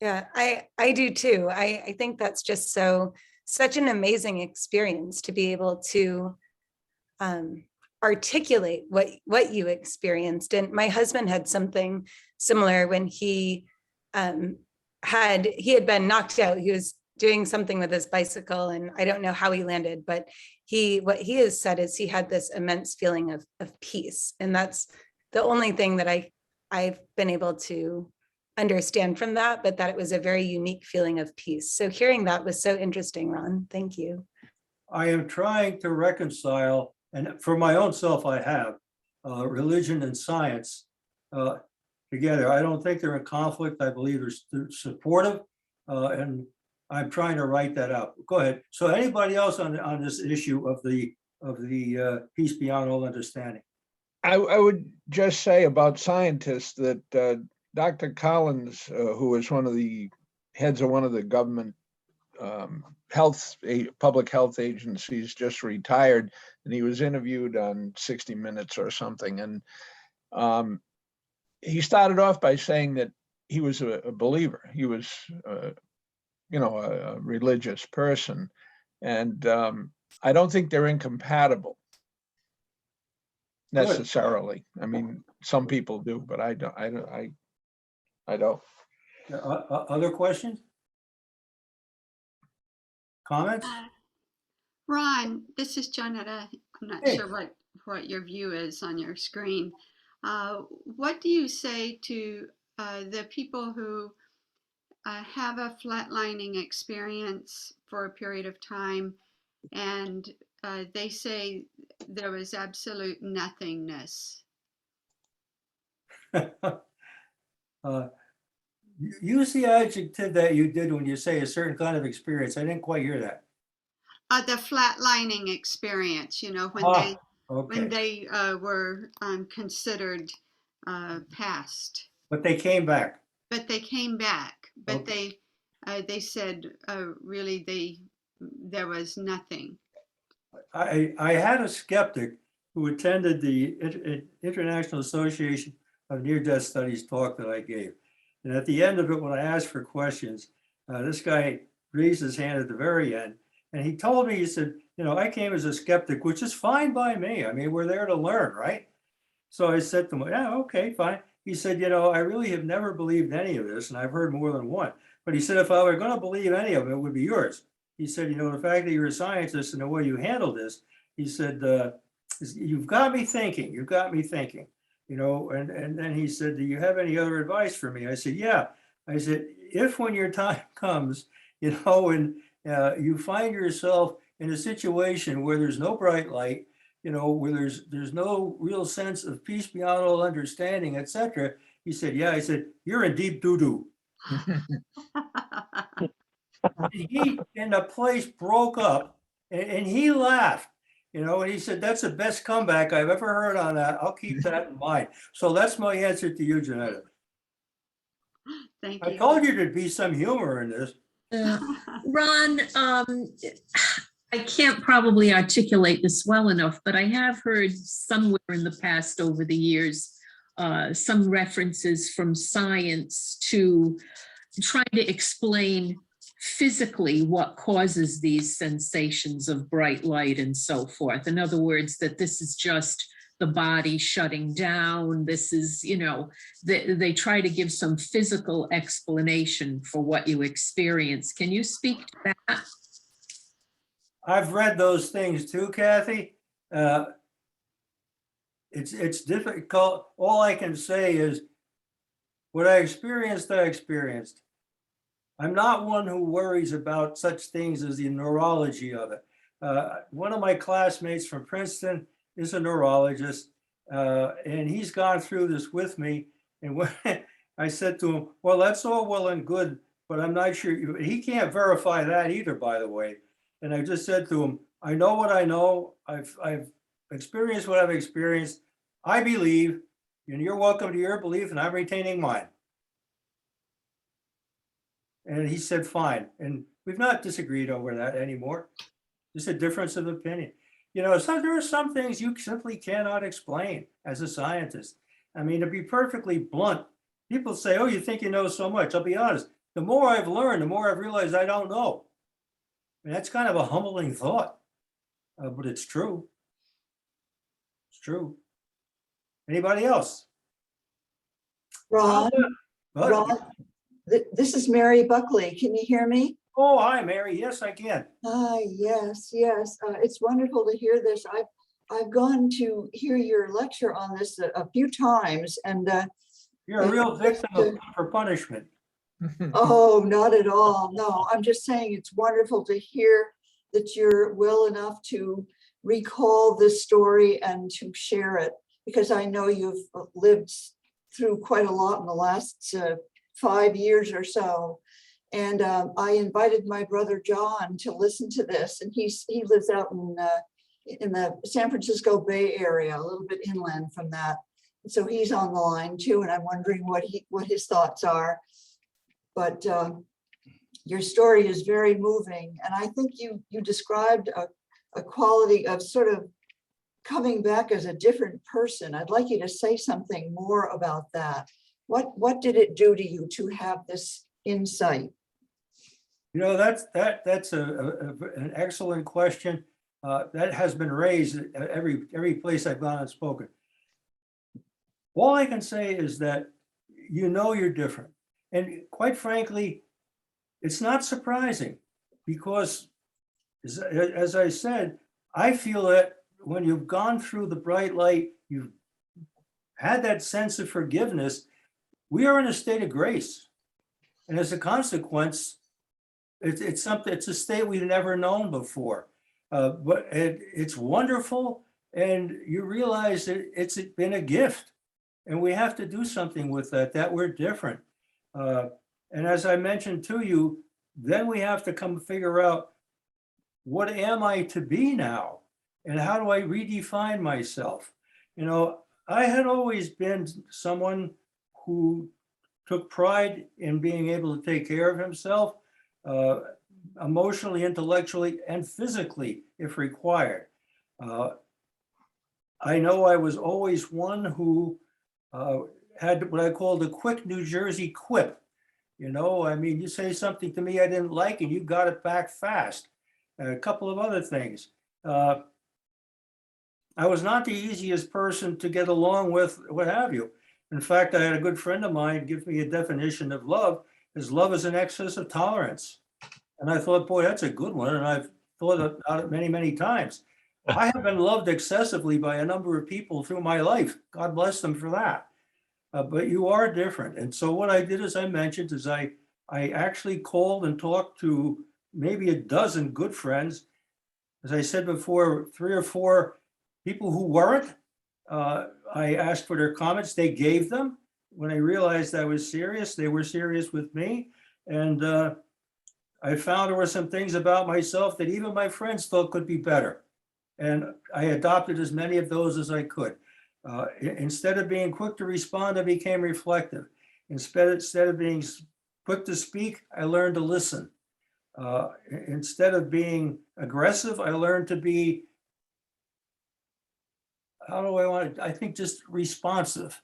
Yeah, I do too. I think that's just such an amazing experience to be able to articulate what you experienced. And my husband had something similar when he had been knocked out. He was doing something with his bicycle, and I don't know how he landed, but what he has said is he had this immense feeling of peace. And that's the only thing that I've been able to understand from that, but that it was a very unique feeling of peace. So hearing that was so interesting, Ron. Thank you. I am trying to reconcile, and for my own self, I have religion and science together. I don't think they're in conflict. I believe they're supportive, and I'm trying to write that out. Go ahead. So anybody else on this issue of the peace beyond all understanding? I would just say about scientists that Dr. Collins, who is one of the heads of one of the government public health agencies, just retired, and he was interviewed on 60 Minutes or something. And he started off by saying that he was a believer. He was, a religious person. And I don't think they're incompatible necessarily. I mean, some people do, but I don't. Other questions? Comments? Ron, this is Jonetta. I'm not Hey. sure what your view is on your screen. What do you say to the people who have a flatlining experience for a period of time, and they say there was absolute nothingness? Use the adjective that you did when you say a certain kind of experience. I didn't quite hear that. The flatlining experience, when Okay, they were considered past. but they came back. But they came back. But Okay. they said really there was nothing. I had a skeptic who attended the International Association of Near-Death Studies talk that I gave. And at the end of it, when I asked for questions, this guy raised his hand at the very end. And he told me, he said, I came as a skeptic, which is fine by me. I mean, we're there to learn, right? So I said to him, yeah, okay, fine. He said, I really have never believed any of this, and I've heard more than one. But he said, if I were going to believe any of it, it would be yours. He said, the fact that you're a scientist and the way you handle this, he said, you've got me thinking, and then he said, do you have any other advice for me? I said, yeah. I said, if when your time comes, and you find yourself in a situation where there's no bright light, where there's no real sense of peace beyond all understanding, etc. He said, yeah. I said, you're in deep doo-doo. And the place broke up, and he laughed, and he said, that's the best comeback I've ever heard on that. I'll keep that in mind. So that's my answer to you, Janetta. Thank I you. told you there'd be some humor in this. Ron, I can't probably articulate this well enough, but I have heard somewhere in the past over the years, some references from science to trying to explain physically what causes these sensations of bright light and so forth. In other words, that this is just the body shutting down. This is, they try to give some physical explanation for what you experience. Can you speak to that? I've read those things too, Kathy. It's difficult. All I can say is what I experienced, I experienced. I'm not one who worries about such things as the neurology of it. One of my classmates from Princeton is a neurologist, and he's gone through this with me. And when I said to him, well, that's all well and good, but I'm not sure. He can't verify that either, by the way. And I just said to him, I know what I know. I've experienced what I've experienced. I believe, and you're welcome to your belief, and I'm retaining mine. And he said, fine. And we've not disagreed over that anymore. Just a difference of opinion. You know, so there are some things you simply cannot explain as a scientist. I mean, to be perfectly blunt, people say, oh, you think you know so much. I'll be honest. The more I've learned, the more I've realized I don't know. And that's kind of a humbling thought, but it's true. It's true. Anybody else? Ron, What? Ron, this is Mary Buckley. Can you hear me? Oh, hi, Mary. Yes, I can. Hi, yes, yes. It's wonderful to hear this. I've gone to hear your lecture on this a few times, and You're a real victim for punishment. oh, not at all. No, I'm just saying it's wonderful to hear that you're well enough to recall this story and to share it, because I know you've lived through quite a lot in the last 5 years or so. And I invited my brother John to listen to this, and he lives out in the San Francisco Bay Area, a little bit inland from that. So he's on the line too, and I'm wondering what his thoughts are. But your story is very moving, and I think you described a quality of sort of coming back as a different person. I'd like you to say something more about that. What did it do to you to have this insight? You know, that's an excellent question. That has been raised at every place I've gone and spoken. All I can say is that you know you're different. And quite frankly, it's not surprising, because as I said, I feel that when you've gone through the bright light, you've had that sense of forgiveness, we are in a state of grace. And as a consequence, it's a state we've never known before. But it's wonderful, and you realize that it's been a gift, and we have to do something with that we're different. And as I mentioned to you, then we have to come figure out, what am I to be now? And how do I redefine myself? You know, I had always been someone who took pride in being able to take care of himself, emotionally, intellectually, and physically, if required. I know I was always one who had what I call the quick New Jersey quip. You know, I mean, you say something to me I didn't like, and you got it back fast. A couple of other things. I was not the easiest person to get along with, what have you. In fact, I had a good friend of mine give me a definition of love, as love is an excess of tolerance. And I thought, boy, that's a good one. And I've thought about it many, many times. I have been loved excessively by a number of people through my life. God bless them for that. But you are different. And so what I did, as I mentioned, is I actually called and talked to maybe a dozen good friends. As I said before, 3 or 4 people who weren't. I asked for their comments. They gave them. When I realized I was serious, they were serious with me. And I found there were some things about myself that even my friends thought could be better. And I adopted as many of those as I could. Instead of being quick to respond, I became reflective. Instead of being quick to speak, I learned to listen. Instead of being aggressive, I learned to be, I think just responsive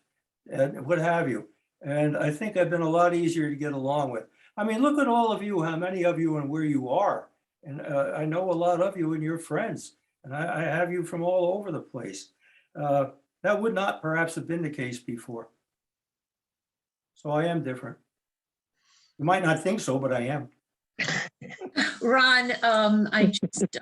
and what have you. And I think I've been a lot easier to get along with. I mean, look at all of you, how many of you and where you are. And I know a lot of you and your friends, and I have you from all over the place. That would not perhaps have been the case before. So I am different. You might not think so, but I am. Ron, I just,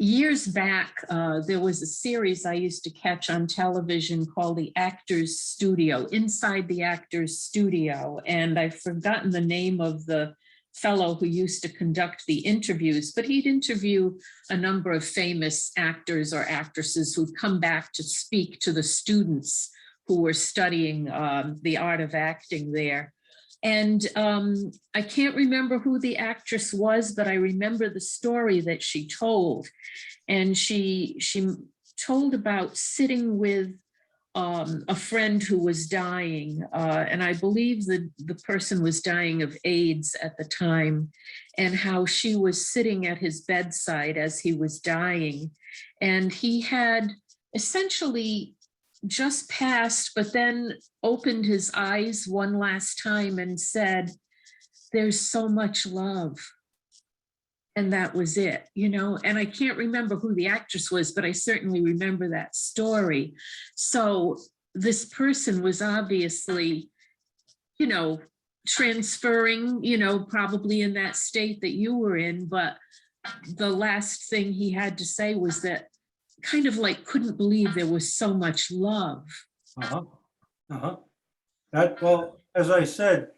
years back, there was a series I used to catch on television called The Actors Studio, Inside the Actors Studio. And I've forgotten the name of the fellow who used to conduct the interviews, but he'd interview a number of famous actors or actresses who'd come back to speak to the students who were studying the art of acting there. And I can't remember who the actress was, but I remember the story that she told. And she told about sitting with a friend who was dying. And I believe the person was dying of AIDS at the time, and how she was sitting at his bedside as he was dying. And he had essentially just passed, but then opened his eyes one last time and said, "There's so much love." And that was it, you know, and I can't remember who the actress was, but I certainly remember that story. So this person was obviously, you know, transferring, you know, probably in that state that you were in, but the last thing he had to say was that kind of like couldn't believe there was so much love. Uh-huh. Uh-huh. That, well, as I said,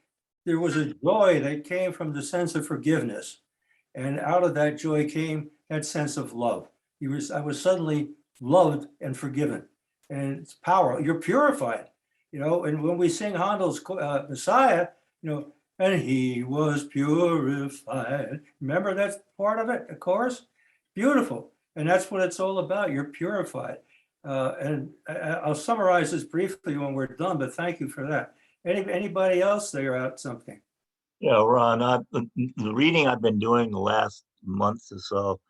there was a joy that came from the sense of forgiveness. And out of that joy came that sense of love. I was suddenly loved and forgiven. And it's power. You're purified, you know, and when we sing Handel's Messiah, you know, and he was purified. Remember that part of it, the chorus? Beautiful. And that's what it's all about. You're purified. And I'll summarize this briefly when we're done, but thank you for that. Anybody else there out something? Yeah, Ron, the reading I've been doing the last month or so,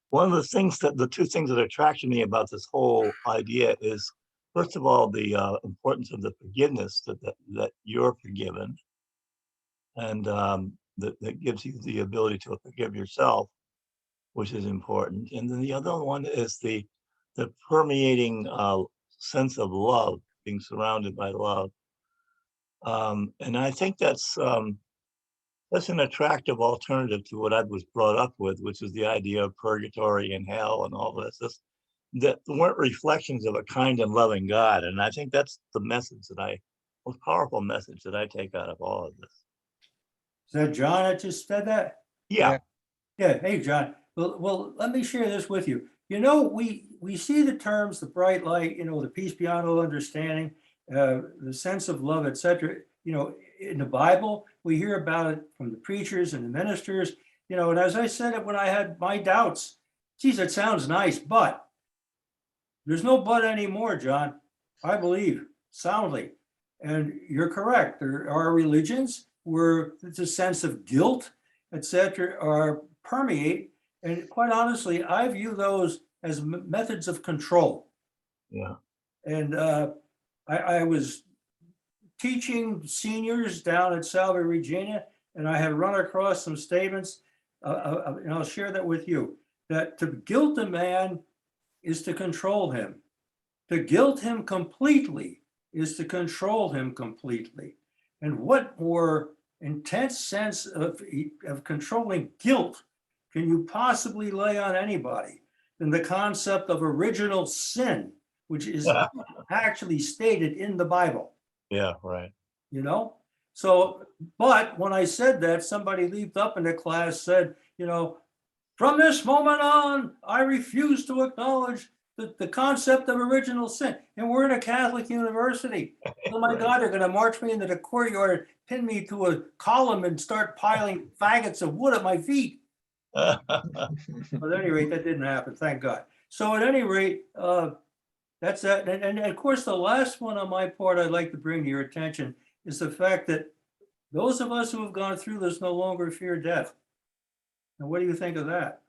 one of the two things that attracted me about this whole idea is, first of all, the importance of the forgiveness that you're forgiven, and that gives you the ability to forgive yourself, which is important. And then the other one is the permeating sense of love, being surrounded by love. And I think that's an attractive alternative to what I was brought up with, which is the idea of purgatory and hell and all this. That weren't reflections of a kind and loving God. And I think that's the message most powerful message that I take out of all of this. Is that John that just said that? Yeah. Yeah. Hey, John. Well, let me share this with you. You know, we see the terms, the bright light, you know, the peace beyond all understanding, the sense of love, etc. You know, in the Bible, we hear about it from the preachers and the ministers, you know, and as I said it when I had my doubts, geez, it sounds nice, but there's no but anymore, John. I believe soundly. And you're correct. There are religions where it's a sense of guilt, etc., are permeate. And quite honestly, I view those as methods of control. Yeah. And I was teaching seniors down at Salve Regina, and I had run across some statements, and I'll share that with you, that to guilt a man is to control him. To guilt him completely is to control him completely. And what more intense sense of controlling guilt can you possibly lay on anybody than the concept of original sin, which is actually stated in the Bible? Yeah, right. You know? So, but when I said that, somebody leaped up in the class, said, you know, from this moment on, I refuse to acknowledge the concept of original sin. And we're in a Catholic university. Oh my God, they're going to march me into the courtyard, pin me to a column and start piling faggots of wood at my feet. But at any rate, that didn't happen, thank God. So at any rate, that's that. And of course, the last one on my part I'd like to bring to your attention is the fact that those of us who have gone through this no longer fear death. And what do you think of that?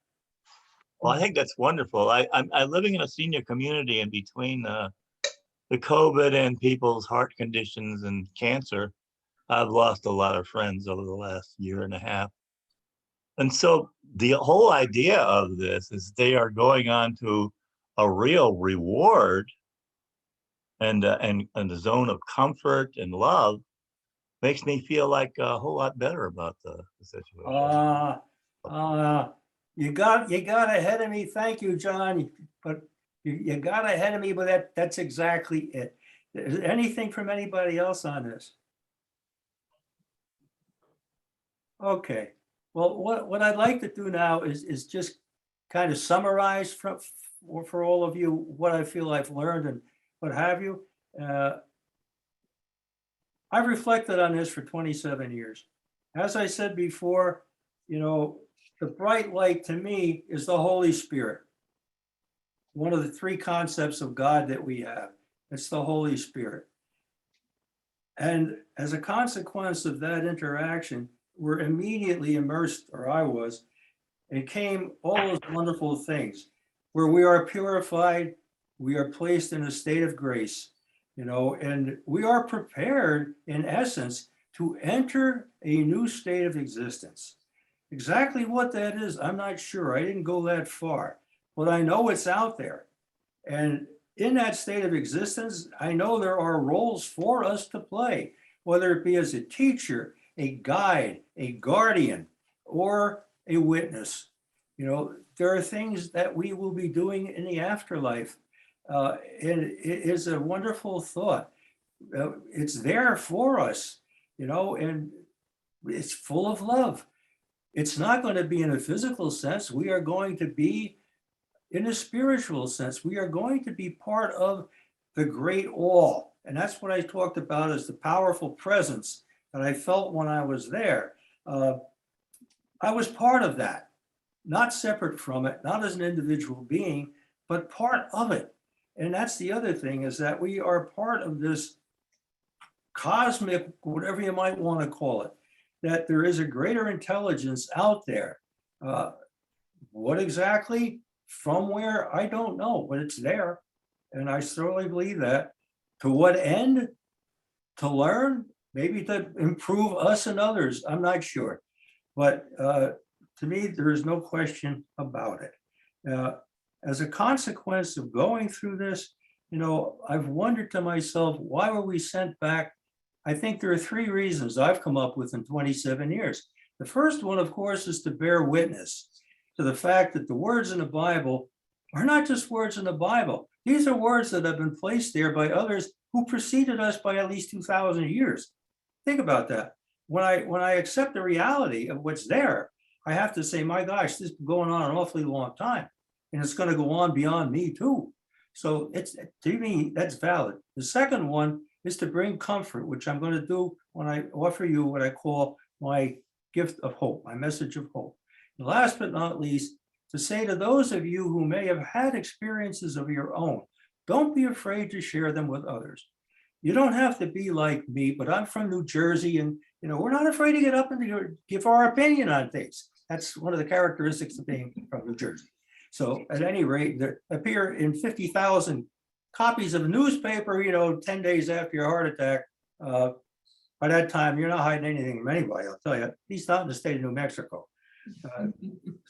Well, I think that's wonderful. I'm living in a senior community, and between the COVID and people's heart conditions and cancer, I've lost a lot of friends over the last year and a half. And so the whole idea of this is they are going on to a real reward and a zone of comfort and love makes me feel like a whole lot better about the situation. You got ahead of me. Thank you, John. But you got ahead of me, but that's exactly it. Is there anything from anybody else on this? Okay. Well, what I'd like to do now is just kind of summarize for all of you what I feel I've learned and what have you. I've reflected on this for 27 years. As I said before, you know, the bright light to me is the Holy Spirit. One of the three concepts of God that we have. It's the Holy Spirit. And as a consequence of that interaction, we're immediately immersed, or I was, and came all those wonderful things where we are purified, we are placed in a state of grace, you know, and we are prepared in essence to enter a new state of existence. Exactly what that is, I'm not sure. I didn't go that far, but I know it's out there. And in that state of existence, I know there are roles for us to play, whether it be as a teacher, a guide, a guardian, or a witness. You know, there are things that we will be doing in the afterlife. And it is a wonderful thought. It's there for us, you know, and it's full of love. It's not going to be in a physical sense. We are going to be in a spiritual sense. We are going to be part of the great all. And that's what I talked about as the powerful presence that I felt when I was there. I was part of that, not separate from it, not as an individual being, but part of it. And that's the other thing, is that we are part of this cosmic, whatever you might want to call it, that there is a greater intelligence out there. What exactly, from where, I don't know, but it's there. And I certainly believe that. To what end? To learn, maybe to improve us and others, I'm not sure. But to me, there is no question about it. As a consequence of going through this, you know, I've wondered to myself, why were we sent back? I think there are three reasons I've come up with in 27 years. The first one, of course, is to bear witness to the fact that the words in the Bible are not just words in the Bible. These are words that have been placed there by others who preceded us by at least 2,000 years. Think about that. When I accept the reality of what's there, I have to say, my gosh, this has been going on an awfully long time, and it's going to go on beyond me too. So it's, to me, that's valid. The second one is to bring comfort, which I'm going to do when I offer you what I call my gift of hope, my message of hope. And last but not least, to say to those of you who may have had experiences of your own, don't be afraid to share them with others. You don't have to be like me, but I'm from New Jersey, and you know, we're not afraid to get up and give our opinion on things. That's one of the characteristics of being from New Jersey. So at any rate, there appear in 50,000 copies of a newspaper, you know, 10 days after your heart attack. By that time, you're not hiding anything from anybody, I'll tell you, at least not in the state of New Mexico.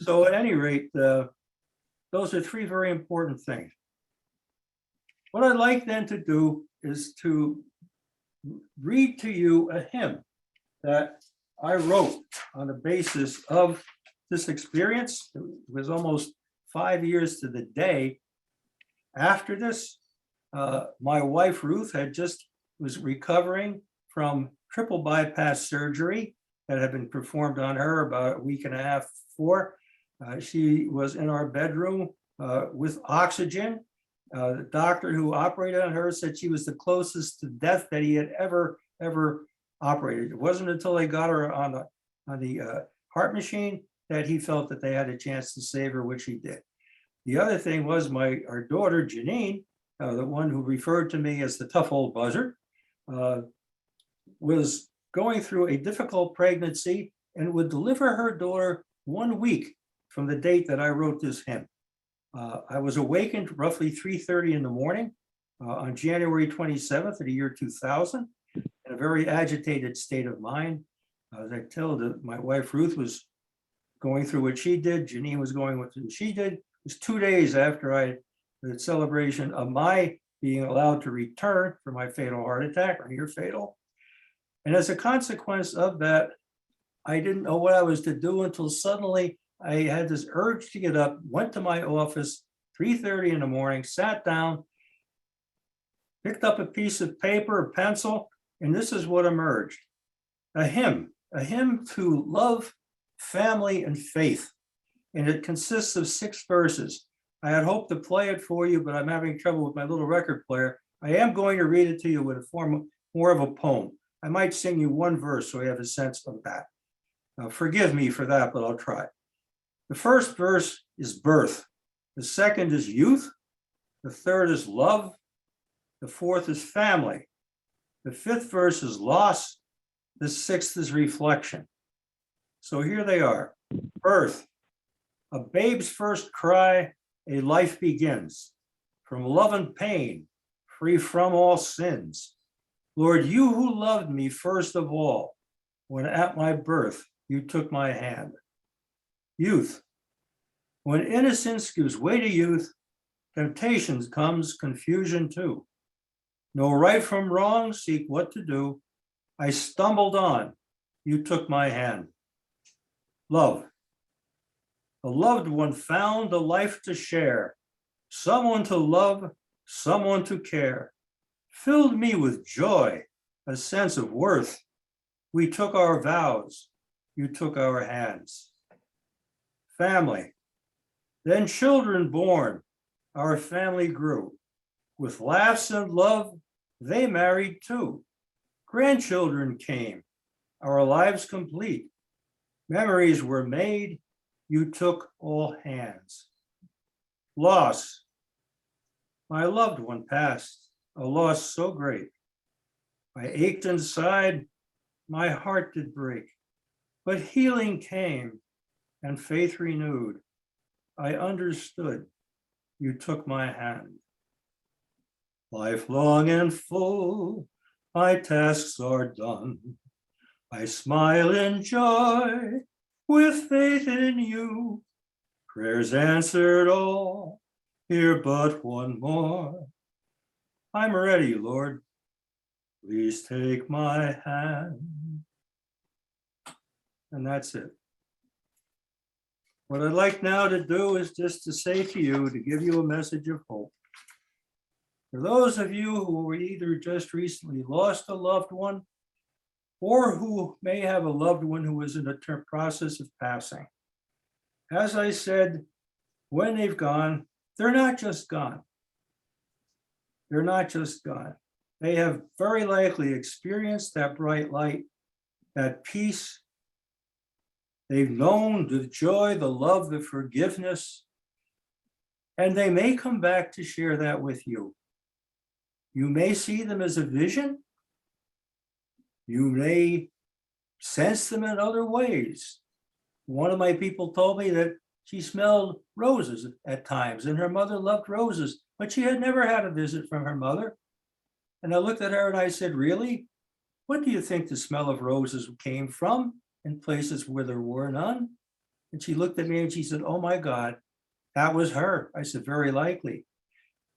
So at any rate, those are three very important things. What I'd like then to do is to read to you a hymn that I wrote on the basis of this experience. It was almost 5 years to the day after this. My wife, Ruth, was recovering from triple bypass surgery that had been performed on her about a week and a half before. She was in our bedroom with oxygen. The doctor who operated on her said she was the closest to death that he had ever operated. It wasn't until they got her on the heart machine that he felt that they had a chance to save her, which he did. The other thing was our daughter, Janine, the one who referred to me as the tough old buzzard, was going through a difficult pregnancy and would deliver her daughter 1 week from the date that I wrote this hymn. I was awakened roughly 3:30 in the morning on January 27th of the year 2000, in a very agitated state of mind. As I told my wife, Ruth, was going through what she did. Janine was going with what she did. It was 2 days after the celebration of my being allowed to return for my fatal heart attack, or near fatal. And as a consequence of that, I didn't know what I was to do until suddenly I had this urge to get up, went to my office, 3:30 in the morning, sat down, picked up a piece of paper, a pencil, and this is what emerged. A hymn to love, family, and faith. And it consists of 6 verses. I had hoped to play it for you, but I'm having trouble with my little record player. I am going to read it to you in a form more of a poem. I might sing you one verse so you have a sense of that. Forgive me for that, but I'll try. The first verse is birth. The second is youth. The third is love. The fourth is family. The fifth verse is loss. The sixth is reflection. So here they are. Birth. A babe's first cry, a life begins. From love and pain, free from all sins. Lord, you who loved me first of all, when at my birth you took my hand. Youth. When innocence gives way to youth, temptations comes confusion too. Know right from wrong, seek what to do. I stumbled on, you took my hand. Love. A loved one found a life to share, someone to love, someone to care. Filled me with joy, a sense of worth. We took our vows, you took our hands. Family. Then children born, our family grew. With laughs and love, they married too. Grandchildren came, our lives complete. Memories were made, you took all hands. Loss. My loved one passed, a loss so great. I ached inside, my heart did break. But healing came and faith renewed. I understood, you took my hand. Lifelong and full, my tasks are done. I smile in joy with faith in you. Prayers answered all, here but one more. I'm ready, Lord. Please take my hand. And that's it. What I'd like now to do is just to say to you, to give you a message of hope. For those of you who were either just recently lost a loved one or who may have a loved one who is in the process of passing. As I said, when they've gone, they're not just gone. They're not just gone. They have very likely experienced that bright light, that peace. They've known the joy, the love, the forgiveness, and they may come back to share that with you. You may see them as a vision. You may sense them in other ways. One of my people told me that she smelled roses at times, and her mother loved roses, but she had never had a visit from her mother. And I looked at her and I said, really? What do you think the smell of roses came from in places where there were none? And she looked at me and she said, oh my God, that was her. I said, very likely.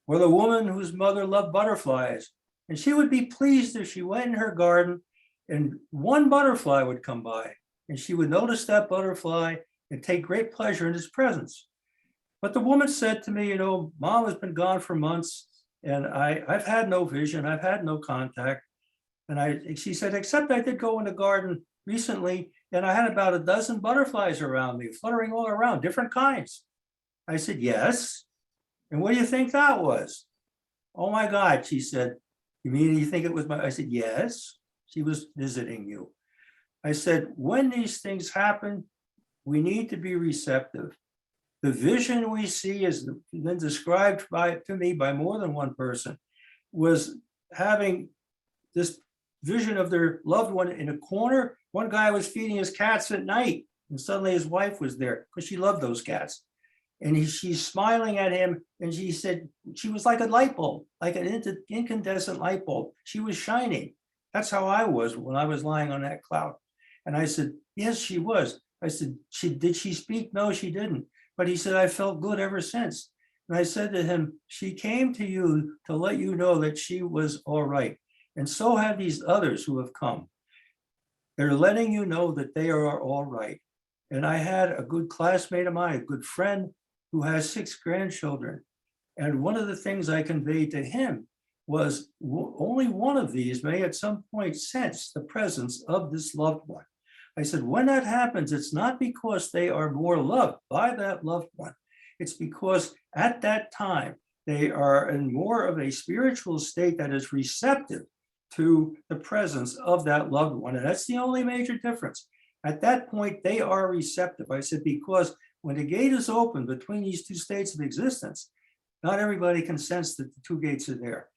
Or the woman whose mother loved butterflies, and she would be pleased if she went in her garden and one butterfly would come by, and she would notice that butterfly and take great pleasure in its presence. But the woman said to me, you know, Mom has been gone for months, and I've had no vision, I've had no contact. And she said, except I did go in the garden recently, and I had about a dozen butterflies around me, fluttering all around, different kinds. I said, yes. And what do you think that was? Oh my God, she said, you mean you think it was my, I said, yes, she was visiting you. I said, when these things happen, we need to be receptive. The vision we see has been described to me by more than one person, was having this vision of their loved one in a corner. One guy was feeding his cats at night, and suddenly his wife was there because she loved those cats. And she's smiling at him, and she said she was like a light bulb, like an incandescent light bulb. She was shining. That's how I was when I was lying on that cloud. And I said, yes, she was. I said, did she speak? No, she didn't. But he said, I felt good ever since. And I said to him, she came to you to let you know that she was all right. And so have these others who have come. They're letting you know that they are all right. And I had a good classmate of mine, a good friend who has 6 grandchildren. And one of the things I conveyed to him was only one of these may at some point sense the presence of this loved one. I said, when that happens, it's not because they are more loved by that loved one. It's because at that time, they are in more of a spiritual state that is receptive to the presence of that loved one. And that's the only major difference. At that point, they are receptive. I said, because when the gate is open between these 2 states of existence, not everybody can sense that the 2 gates are there.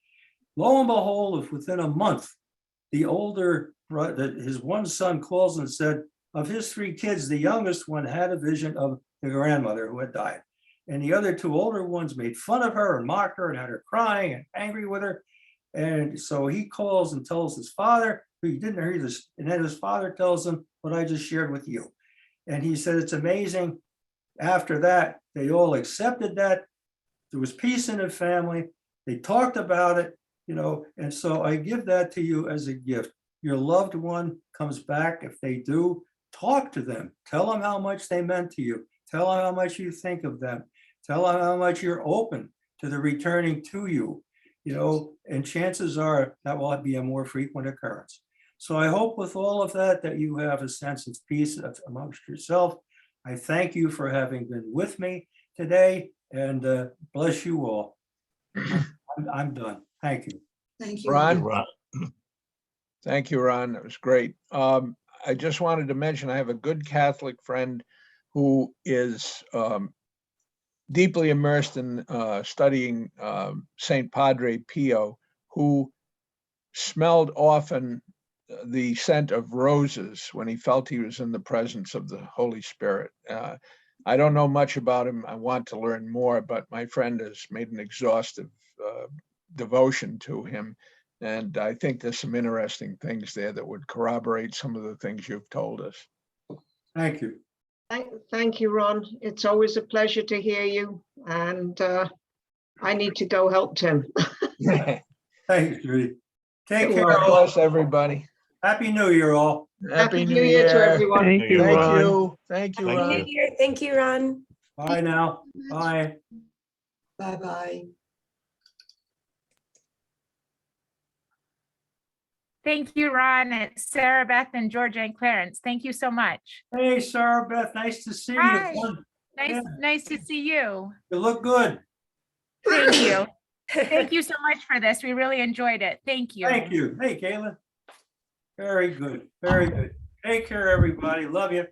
Lo and behold, if within a month, the older brother, his one son calls and said, of his 3 kids, the youngest one had a vision of the grandmother who had died. And the other 2 older ones made fun of her and mocked her and had her crying and angry with her. And so he calls and tells his father, who he didn't hear this, and then his father tells him what I just shared with you. And he said, it's amazing. After that, they all accepted that. There was peace in the family. They talked about it, and so I give that to you as a gift. Your loved one comes back. If they do, talk to them. Tell them how much they meant to you. Tell them how much you think of them. Tell them how much you're open to the returning to you, and chances are that will be a more frequent occurrence. So I hope with all of that, that you have a sense of peace amongst yourself. I thank you for having been with me today, and bless you all. I'm done. Thank you. Thank you. Ron? Ron. Thank you, Ron. That was great. I just wanted to mention, I have a good Catholic friend who is deeply immersed in studying Saint Padre Pio, who smelled often the scent of roses when he felt he was in the presence of the Holy Spirit. I don't know much about him. I want to learn more, but my friend has made an exhaustive devotion to him. And I think there's some interesting things there that would corroborate some of the things you've told us. Thank you. Thank you, Ron. It's always a pleasure to hear you. And I need to go help Tim. Thanks, Judy. Take You're care. welcome. All. Bless everybody. Happy New Year, all. Happy New Year to everyone. Thank you, Thank Ron. you. Thank you, Thank Ron. you. New Year. Thank you, Ron. Bye now. Bye. Bye-bye. Thank you, Ron. It's Sarah Beth and Georgia and Clarence. Thank you so much. Hey, Sarah Beth, nice to see Hi. you. Yeah. Nice to see you. You look good. Thank you. Thank you so much for this. We really enjoyed it. Thank you. Thank you. Hey, Caitlin. Very good. Very good. Take care, everybody. Love you.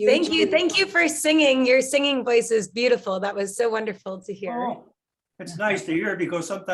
Thank you. Thank you for singing. Your singing voice is beautiful. That was so wonderful to hear. Oh, it's nice to hear because sometimes